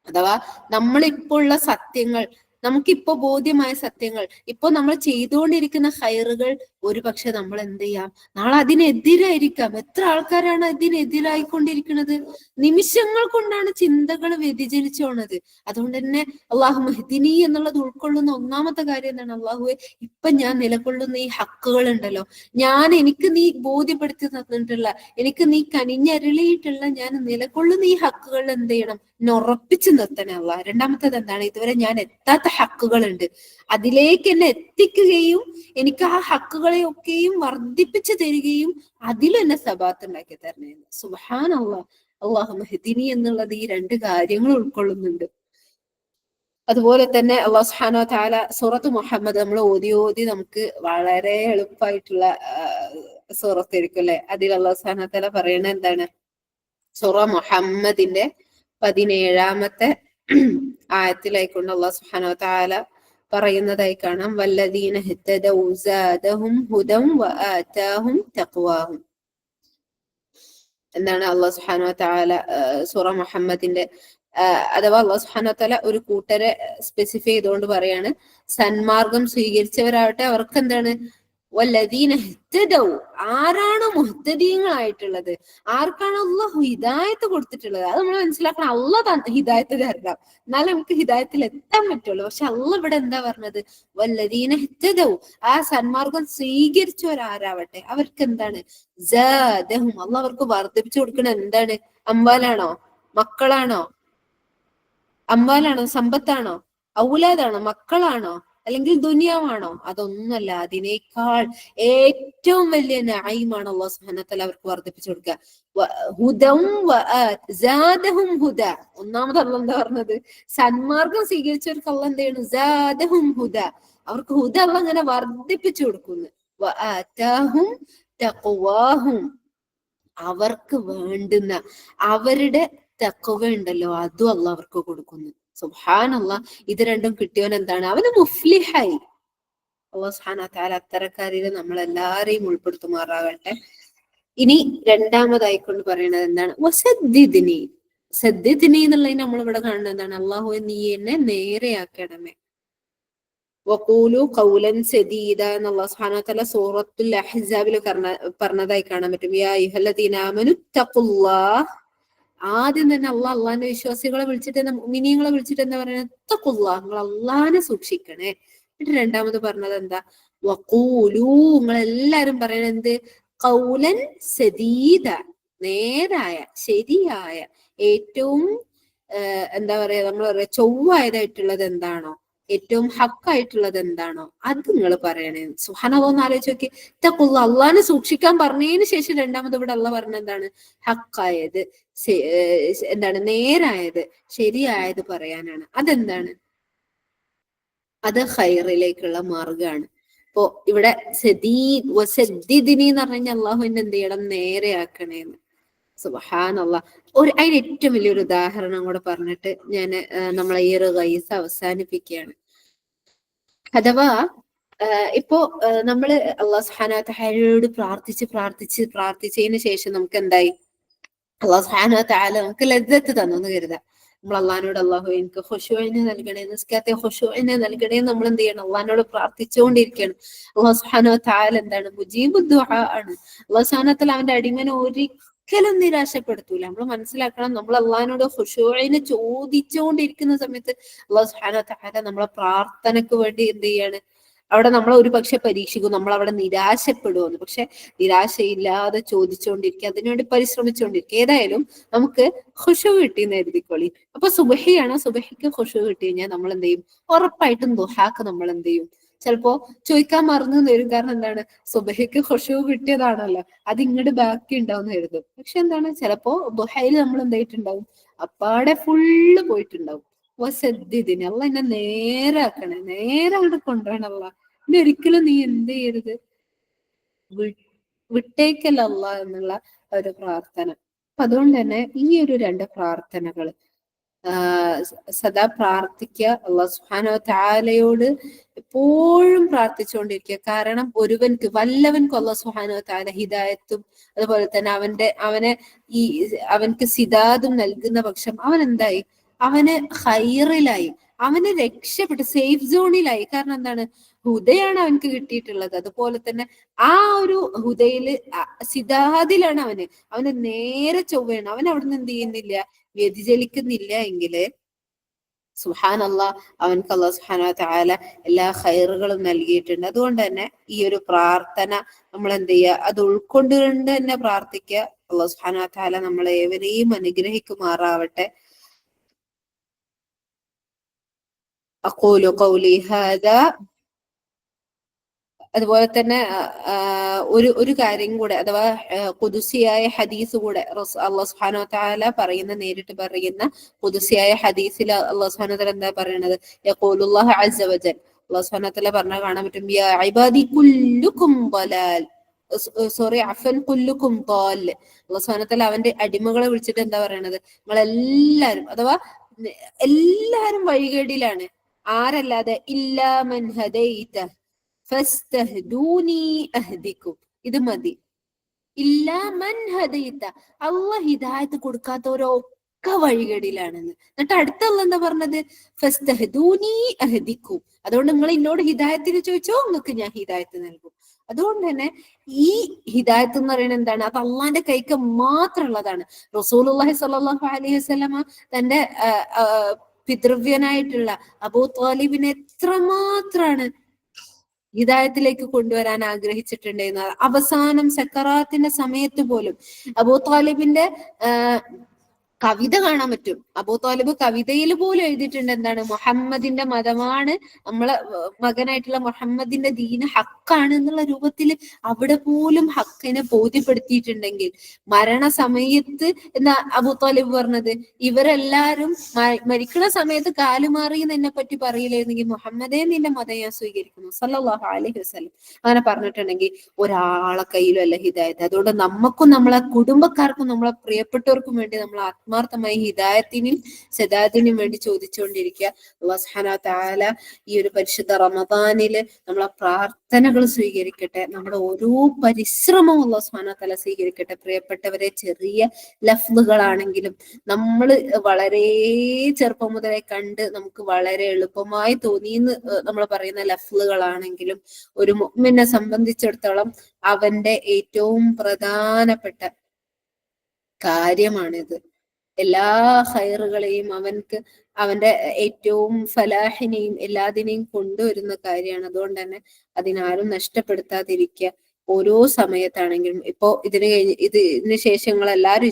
അഥവാ നമ്മളിപ്പോ ഉള്ള സത്യങ്ങൾ, നമുക്കിപ്പോ ബോധ്യമായ സത്യങ്ങൾ, ഇപ്പൊ നമ്മൾ ചെയ്തുകൊണ്ടിരിക്കുന്ന ഹൈറുകൾ ഒരു പക്ഷെ നമ്മൾ എന്ത് ചെയ്യാം, നാളെ അതിനെതിരായിരിക്കാം. എത്ര ആൾക്കാരാണ് അതിനെതിരായിക്കൊണ്ടിരിക്കുന്നത്? നിമിഷങ്ങൾ കൊണ്ടാണ് ചിന്തകൾ വ്യതിചലിച്ചു പോണത്. അതുകൊണ്ട് തന്നെ അള്ളാഹു മെഹ്ദിനി എന്നുള്ളത് ഉൾക്കൊള്ളുന്ന ഒന്നാമത്തെ കാര്യം എന്താണ്, അള്ളാഹുവെ ഇപ്പൊ ഞാൻ നിലകൊള്ളുന്ന ഈ ഹക്കുകൾ ഉണ്ടല്ലോ, എനിക്ക് നീ ബോധ്യപ്പെടുത്തി തന്നിട്ടുള്ള, എനിക്ക് നീ കനിഞ്ഞരുളിയിട്ടുള്ള ഞാൻ നിലകൊള്ളുന്ന ഈ ഹക്കുകൾ എന്ത് ചെയ്യണം, എന്നെ ഉറപ്പിച്ചു നിർത്തണേ അള്ളാഹ്. രണ്ടാമത്തേത് എന്താണ്, ഇതുവരെ ഞാൻ എത്താത്ത ഹക്കുകളുണ്ട്, അതിലേക്ക് എന്നെ എത്തിക്കുകയും എനിക്ക് ആ ഹക്കുകളെ ഒക്കെയും വർദ്ധിപ്പിച്ചു തരികയും അതിൽ എന്നെ സബാത്ത് ഉണ്ടാക്കി തരണേ. സുബ്ഹാനല്ലാഹ്. അല്ലാഹു മെഹ്ദിനി എന്നുള്ളത് ഈ 2 കാര്യങ്ങൾ ഉൾക്കൊള്ളുന്നുണ്ട്. അതുപോലെ തന്നെ അല്ലാഹു സുബ്ഹാനഹു വ തആല സൂറത്ത് മുഹമ്മദ് നമ്മൾ ഓതി നമുക്ക് വളരെ എളുപ്പമായിട്ടുള്ള സൂറത്തായിരിക്കും അല്ലെ. അതിൽ അല്ലാഹു സുബ്ഹാനഹു വ തആല പറയണ എന്താണ്, സൂറ മുഹമ്മദിന്റെ 17-ാമത്തെ ആയത്തിലായിക്കൊണ്ട് അല്ലാഹു സുബ്ഹാനഹു വ തആല പറയുന്നതായി കാണാം, വല്ലദീന ഹ്തദൗ സാദഹും ഹുദൻ വആതാഹും തഖ്വാഹും. എന്താണ് അല്ലാഹു സുബ്ഹാനഹു വ തആല സൂറ മുഹമ്മദിന്റെ അഥവാ അല്ലാഹു സുബ്ഹാനഹു വ തആല ഒരു കൂട്ടരെ സ്പെസിഫൈ ചെയ്തുകൊണ്ട് പറയാണ്, സന്മാർഗം സ്വീകരിച്ചവരാവട്ടെ അവർക്ക് എന്താണ്, വല്ലദീന ഹ്തദൗ, ആരാണോ മുഹ്തദീങ്ങളായിട്ടുള്ളത്, ആർക്കാണോ അല്ലാഹു ഹിദായത്ത് കൊടുത്തിട്ടുള്ളത്, അത് നമ്മൾ മനസ്സിലാക്കണം. അല്ലാഹ് ഹിദായത്ത് തരണം, എന്നാലും നമുക്ക് ഹിദായത്തിൽ എത്താൻ പറ്റുള്ളൂ. പക്ഷെ അല്ലാഹ് ഇവിടെ എന്താ പറഞ്ഞത്, വല്ലദീന ഹ്തദൗ, ആ സന്മാർഗം സ്വീകരിച്ചവരാരാവട്ടെ അവർക്ക് എന്താണ്, സാദഹും, അല്ലാഹ് അവർക്ക് വർദ്ധിപ്പിച്ചു കൊടുക്കണം. എന്താണ്, അംവാലാണോ, മക്കളാണോ, സമ്പത്താണോ, ഔലാദാണോ, മക്കളാണോ, അല്ലെങ്കിൽ ദുനിയാവാണോ? അതൊന്നുമല്ല. അതിനേക്കാൾ ഏറ്റവും വലിയ നഈമാണ് അല്ലാഹു സുബ്ഹാനഹു വ തആല അവർക്ക് വർദ്ധിപ്പിച്ചു കൊടുക്കുക. ഹുദ. ഒന്നാമത് അല്ലാഹ് എന്താ പറഞ്ഞത്? സന്മാർഗം സ്വീകരിച്ചവർക്ക് അല്ലാഹ് എന്ത് ചെയ്യണം? സാദഹും ഹുദ. അവർക്ക് ഹുദ അല്ലാഹ് ഇങ്ങനെ വർദ്ധിപ്പിച്ചു കൊടുക്കുന്നു. വആതാഹും തഖ്വാഹും. അവർക്ക് വേണ്ടുന്ന അവരുടെ തഖ്വ ഉണ്ടല്ലോ, അതും അല്ലാഹ് അവർക്ക് കൊടുക്കുന്നു. സുബ്ഹാനല്ലാഹ്. ഇത് രണ്ടും കിട്ടിയവൻ എന്താണ്? അവന് മുഫ്ലിഹായി. അല്ലാഹു സുബ്ഹാനഹു വ തആല അത്തരക്കാരിൽ നമ്മളെല്ലാരെയും ഉൾപ്പെടുത്തുമാറാകട്ടെ. ഇനി രണ്ടാമതായിക്കൊണ്ട് പറയുന്നത് എന്താണ്? വസദ്ദിദ്നി. സദ്ദിദ്നി എന്നുള്ളതിന് നമ്മളിവിടെ കാണുന്നത് എന്താണ്? അല്ലാഹുവേ നീ എന്നെ നേരെയാക്കണമേ. വഖൂലു ഖൗലൻ സദീദ എന്ന് അല്ലാഹു സുബ്ഹാനഹു വ തആല സൂറത്തുൽ അഹ്സാബിൽ പറഞ്ഞതായി കാണാൻ പറ്റും. യാ അയ്യുഹല്ലദീന ആമനു തഖുല്ലാഹ്. ആദ്യം തന്നെ അള്ളാഹിന്റെ വിശ്വാസികളെ വിളിച്ചിട്ട്, മുഅ്മിനീങ്ങളെ വിളിച്ചിട്ട് എന്താ പറയുന്നത്? തഖുല്ലാഹ്, നിങ്ങൾ അള്ളാഹിനെ സൂക്ഷിക്കണേ. എന്നിട്ട് രണ്ടാമത് പറഞ്ഞത് എന്താ? വഖൂലു, നിങ്ങൾ എല്ലാരും പറയുന്നത് എന്ത്? ഖൗലൻ സദീദ, നേരായ ശരിയായ ഏറ്റവും എന്താ പറയാ, നമ്മൾ പറയാ ചൊവ്വായതായിട്ടുള്ളത് എന്താണോ, ഏറ്റവും ഹക്കായിട്ടുള്ളത് എന്താണോ അത് നിങ്ങൾ പറയണേ. സുബ്ഹാനല്ലാഹ്, ഒന്ന് ആലോചിച്ച് നോക്കി. തഖുള്ള, അള്ളാഹിനെ സൂക്ഷിക്കാൻ പറഞ്ഞതിന് ശേഷം രണ്ടാമത് ഇവിടെ അള്ളാഹ് പറഞ്ഞ എന്താണ്? ഹക്കായത്, എന്താണ്? നേരായത്, ശരിയായത് പറയാനാണ്. അതെന്താണ്? അത് ഖൈറിലേക്കുള്ള മാർഗമാണ്. ഇപ്പോ ഇവിടെ സദ്ദീദിനി എന്ന് പറഞ്ഞു കഴിഞ്ഞാൽ അള്ളാഹുവിന്റെ എന്ത് ചെയ്യണം? നേരെയാക്കണേന്ന്. സുബ്ഹാനല്ലാഹ്. അതിന് ഏറ്റവും വലിയൊരു ഉദാഹരണം കൂടെ പറഞ്ഞിട്ട് ഞാൻ നമ്മളെ ഈ ഒരു ഖൈസ് അവസാനിപ്പിക്കുകയാണ്. അഥവാ ഇപ്പോ നമ്മള് അല്ലാഹു സുബ്ഹാനഹു വ തആലയോട് പ്രാർത്ഥിച്ചതിന് ശേഷം നമുക്ക് എന്തായി? അല്ലാഹു സുബ്ഹാനഹു വ തആല നമുക്ക് ലദ്ദത്ത് തന്നു എന്ന് കരുതാം. നമ്മൾ അള്ളാഹിനോട് അല്ലാഹു എനിക്ക് ഖുശൂഇനെ നൽകണേ, നിസ്കാരത്തെ ഖുശൂഇനെ നൽകണേ, നമ്മൾ എന്ത് ചെയ്യണം? അള്ളാഹിനോട് പ്രാർത്ഥിച്ചുകൊണ്ടിരിക്കുകയാണ്. അല്ലാഹു സുബ്ഹാനഹു വ തആല എന്താണ്? മുജീബു ദുആ ആണ്. അല്ലാഹു സുബ്ഹാനഹു വ തആല അവന്റെ അടിമനെ ഒരിക്കലും നിരാശപ്പെടുത്തൂല. നമ്മൾ മനസ്സിലാക്കണം, നമ്മൾ അള്ളാഹിനോട് ഖുശൂഇനെ ചോദിച്ചുകൊണ്ടിരിക്കുന്ന സമയത്ത് അല്ലാഹു സുബ്ഹാനഹു വ തആല നമ്മളെ പ്രാർത്ഥനയ്ക്ക് വേണ്ടി എന്ത് ചെയ്യാണ്? അവിടെ നമ്മളെ ഒരു പക്ഷെ പരീക്ഷിക്കും, നമ്മൾ അവിടെ നിരാശപ്പെടുമെന്ന്. പക്ഷെ നിരാശയില്ലാതെ ചോദിച്ചുകൊണ്ടിരിക്കുക, അതിനുവേണ്ടി പരിശ്രമിച്ചുകൊണ്ടിരിക്കുക. ഏതായാലും നമുക്ക് ഖുശൂ കിട്ടിയെന്ന് എഴുതിക്കോളി. അപ്പൊ സുബഹിയാണ്, സുബഹിക്ക് ഖുശൂ കിട്ടി കഴിഞ്ഞാൽ നമ്മൾ എന്ത് ചെയ്യും? ഉറപ്പായിട്ടും ദുഹാക്ക് നമ്മൾ എന്ത് ചെയ്യും? ചിലപ്പോ ചോദിക്കാൻ മറന്നു വരും. കാരണം എന്താണ്? സുബഹിക്ക് ഖുശൂ കിട്ടിയതാണല്ലോ, അത് ഇങ്ങോട്ട് ബാക്കി ഉണ്ടാവും എഴുതും. പക്ഷെ എന്താണ്? ചിലപ്പോ ദുഹയിൽ നമ്മൾ എന്തായിട്ടുണ്ടാവും? അപ്പാടെ ഫുള്ള് പോയിട്ടുണ്ടാവും. വസദ്ദിദിനി, അല്ലാഹ് എന്നെ നേരാക്കണേ, നേരെ അങ്ങോട്ട് കൊണ്ടുപോകണല്ല. ഇനി ഒരിക്കലും നീ എന്ത് ചെയ്യരുത്? വിട്ടേക്കല്ല അല്ലാഹ് എന്നുള്ള ഒരു പ്രാർത്ഥന. അപ്പൊ അതുകൊണ്ട് തന്നെ ഈ ഒരു രണ്ട് പ്രാർത്ഥനകൾ സദാ പ്രാർത്ഥിക്കുക. അല്ലാഹു സുബ്ഹാനഹു വ തആലയോട് എപ്പോഴും പ്രാർത്ഥിച്ചുകൊണ്ടിരിക്കുക. കാരണം വല്ലവൻക്കും അല്ലാഹു സുബ്ഹാനഹു വ തആല ഹിദായത്തും അതുപോലെ തന്നെ അവൻക്ക് സിദാദും നൽകുന്ന പക്ഷം അവൻ എന്തായി? അവന് ഖൈറിലായി, അവന് രക്ഷപ്പെട്ട് സേഫ് സോണിലായി. കാരണം എന്താണ്? ഹുദയാണ് അവൻക്ക് കിട്ടിയിട്ടുള്ളത്. അതുപോലെ തന്നെ ആ ഒരു ഹുദയില് സിദാദിലാണ് അവന് നേരെ ചൊവ്വയാണ്. അവൻ അവിടുന്ന് എന്ത് ചെയ്യുന്നില്ല? വ്യതിചലിക്കുന്നില്ല എങ്കില് സുബ്ഹാനല്ലാഹ്, അവൻക്ക് അല്ലാഹു സുബ്ഹാനഹു വ തആല എല്ലാ ഖൈറുകളും നൽകിയിട്ടുണ്ട്. അതുകൊണ്ട് തന്നെ ഈ ഒരു പ്രാർത്ഥന നമ്മൾ എന്ത് ചെയ്യുക? അത് ഉൾക്കൊണ്ടുകൊണ്ട് തന്നെ പ്രാർത്ഥിക്കുക. അല്ലാഹു സുബ്ഹാനഹു വ തആല നമ്മളെ ഏവരെയും അനുഗ്രഹിക്കുമാറാവട്ടെ. അഖൂലു ഖൗലി ഹാദാ. അതുപോലെ തന്നെ ഒരു കാര്യം കൂടെ, അഥവാ ഖുദ്സിയായ ഹദീസ് കൂടെ അല്ലാഹു സുബ്ഹാനഹു വ തആല നേരിട്ട് പറയുന്ന ഖുദ്സിയായ ഹദീസിൽ അല്ലാഹു സുബ്ഹാനഹു വ തആല എന്താ പറയുന്നത്? യഖൂലുല്ലാഹു അസ്സ വജൽ, അല്ലാഹു സുബ്ഹാനഹു വ തആല പറഞ്ഞാൽ കാണാൻ പറ്റും, യാ ഇബാദി കുല്ലുക്കും ളലാൽ, കുല്ലുക്കും ളാൽ. അല്ലാഹു സുബ്ഹാനഹു വ തആല അവന്റെ അടിമകളെ വിളിച്ചിട്ട് എന്താ പറയണത്? നിങ്ങളെല്ലാരും, അഥവാ എല്ലാരും വഴികേടിലാണ്. ആരല്ലാതെ? ഇല്ലാ മൻ ഹദൈത ഫസ്തഹ്ദൂനി അഹ്ദിക്കും. ഇത് മതി. ഇല്ലാ മൻ ഹദൈത, അല്ലാഹ് ഹിദായത്ത് കൊടുക്കാത്തവരൊക്കെ വഴികേടിലാണെന്ന്. എന്നിട്ട് അടുത്ത അല്ലാഹ് എന്താ പറഞ്ഞത്? ഫസ്തഹ്ദൂനി അഹ്ദിക്കും. അതുകൊണ്ട് നിങ്ങൾ എന്നോട് ഹിദായത്തിന് ചോദിച്ചോ, നിങ്ങൾക്ക് ഞാൻ ഹിദായത്ത് നൽകും. അതുകൊണ്ട് തന്നെ ഈ ഹിദായത്ത് എന്ന് പറയുന്നത് എന്താണ്? അത് അള്ളാന്റെ കൈക്ക് മാത്രമുള്ളതാണ്. റസൂലുള്ളാഹി സ്വല്ലല്ലാഹു അലൈഹി വസല്ലമ തന്റെ പിതൃവ്യനായിട്ടുള്ള അബൂ ത്വാലിബിനെ എത്രമാത്രാണ് ഹിദായത്തിലേക്ക് കൊണ്ടുവരാൻ ആഗ്രഹിച്ചിട്ടുണ്ടായിരുന്നത്. അവസാനം സക്കറാത്തിന്റെ സമയത്ത് പോലും അബൂ ത്വാലിബിന്റെ കവിത കാണാൻ പറ്റും. അബൂ ത്വാലിബ് കവിതയിൽ പോലും എഴുതിയിട്ടുണ്ട് എന്താണ്, മുഹമ്മദിന്റെ മതമാണ്, നമ്മളെ മകനായിട്ടുള്ള മുഹമ്മദിന്റെ ദീന് ഹക്കാണ് എന്നുള്ള രൂപത്തിൽ അവിടെ പോലും ഹക്കിനെ ബോധ്യപ്പെടുത്തിയിട്ടുണ്ടെങ്കിൽ മരണസമയത്ത് എന്താ അബൂ ത്വാലിബ് പറഞ്ഞത്, ഇവരെല്ലാരും മരിക്കുന്ന സമയത്ത് കാലുമാറി എന്നെ പറ്റി പറയില്ലായിരുന്നെങ്കിൽ മുഹമ്മദേ നിന്റെ മതം ഞാൻ സ്വീകരിക്കുന്നു സല്ലല്ലാഹു അലൈഹി വസല്ലം അങ്ങനെ പറഞ്ഞിട്ടുണ്ടെങ്കിൽ ഒരാളെ കയ്യിലും അല്ല ഹിദായത്ത്. അതുകൊണ്ട് നമുക്കും നമ്മളെ കുടുംബക്കാർക്കും നമ്മളെ പ്രിയപ്പെട്ടവർക്കും വേണ്ടി നമ്മൾ ആത്മാർത്ഥമായി ഹിദായത്തിനും സദാത്തിനും വേണ്ടി ചോദിച്ചുകൊണ്ടിരിക്കുക. അല്ലാഹു സുബ്ഹാനഹു വ തആല ഈ ഒരു പരിശുദ്ധ റമദാനില് നമ്മളെ പ്രാർത്ഥനകൾ സ്വീകരിക്കട്ടെ, നമ്മുടെ ഓരോ പരിശ്രമവും അല്ലാഹു സുബ്ഹാനഹു വ തആല സ്വീകരിക്കട്ടെ. പ്രിയപ്പെട്ടവരെ, ചെറിയ ലഫ്ലുകളാണെങ്കിലും നമ്മൾ വളരെ ചെറുപ്പം മുതലേ കണ്ട് നമുക്ക് വളരെ എളുപ്പമായി തോന്നിയെന്ന് നമ്മൾ പറയുന്ന ലഫ്ലുകളാണെങ്കിലും ഒരു മുഅ്മിനെ സംബന്ധിച്ചിടത്തോളം അവന്റെ ഏറ്റവും പ്രധാനപ്പെട്ട കാര്യമാണിത്. എല്ലാ ഹൈറുകളെയും അവന്റെ ഏറ്റവും ഫലാഹിനെയും എല്ലാതിനെയും കൊണ്ടുവരുന്ന കാര്യമാണ്. അതുകൊണ്ട് തന്നെ അതിനാരും നഷ്ടപ്പെടുത്താതിരിക്കുക. ഓരോ സമയത്താണെങ്കിലും ഇപ്പോ ഇതിന് ശേഷങ്ങൾ എല്ലാവരും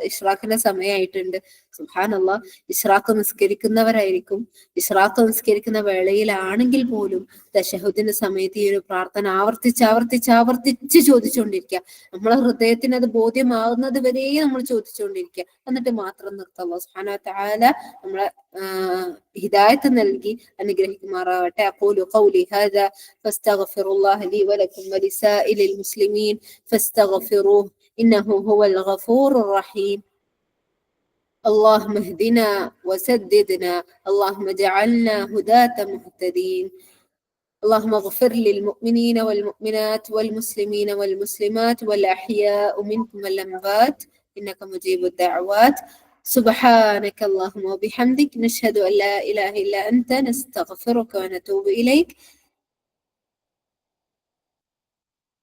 ഇഷ്റാഖിന്റെ സമയമായിട്ടുണ്ട്. സുബ്ഹാനല്ലാഹ്, ഇഷ്റാഖ് നിസ്കരിക്കുന്നവരായിരിക്കും. ഇഷ്റാഖ് നിസ്കരിക്കുന്ന വേളയിലാണെങ്കിൽ പോലും തശഹുദിന്റെ സമയത്ത് ഈ ഒരു പ്രാർത്ഥന ആവർത്തിച്ച് ചോദിച്ചുകൊണ്ടിരിക്കുക. നമ്മളെ ഹൃദയത്തിന് അത് ബോധ്യമാകുന്നത് വരെ നമ്മൾ ചോദിച്ചുകൊണ്ടിരിക്കുക. എന്നിട്ട് മാത്രം നിർത്തുക. അല്ലാഹു സുബ്ഹാനഹു വ തആല നമ്മളെ ഹിദായത്ത് നൽകി അനുഗ്രഹിക്കുമാറാവട്ടെ. അഖൂലു ഖൗലി ഹാദാ ഫസ്തഗ്ഫിറുല്ലാഹ ലീ വലക്കും വലിസാഇലിൽ മുസ്ലിമീൻ ഫസ്തഗ്ഫിറൂഹു ഇന്നഹു ഹുവൽ ഗഫൂറുർ റഹീം. اللهم اهدنا وسددنا، اللهم اجعلنا هداة مهتدين. اللهم اغفر للمؤمنين والمؤمنات والمسلمين والمسلمات والأحياء منكم والأموات إنك مجيب الدعوات. سبحانك اللهم وبحمدك، نشهد أن لا إله إلا أنت، نستغفرك ونتوب إليك.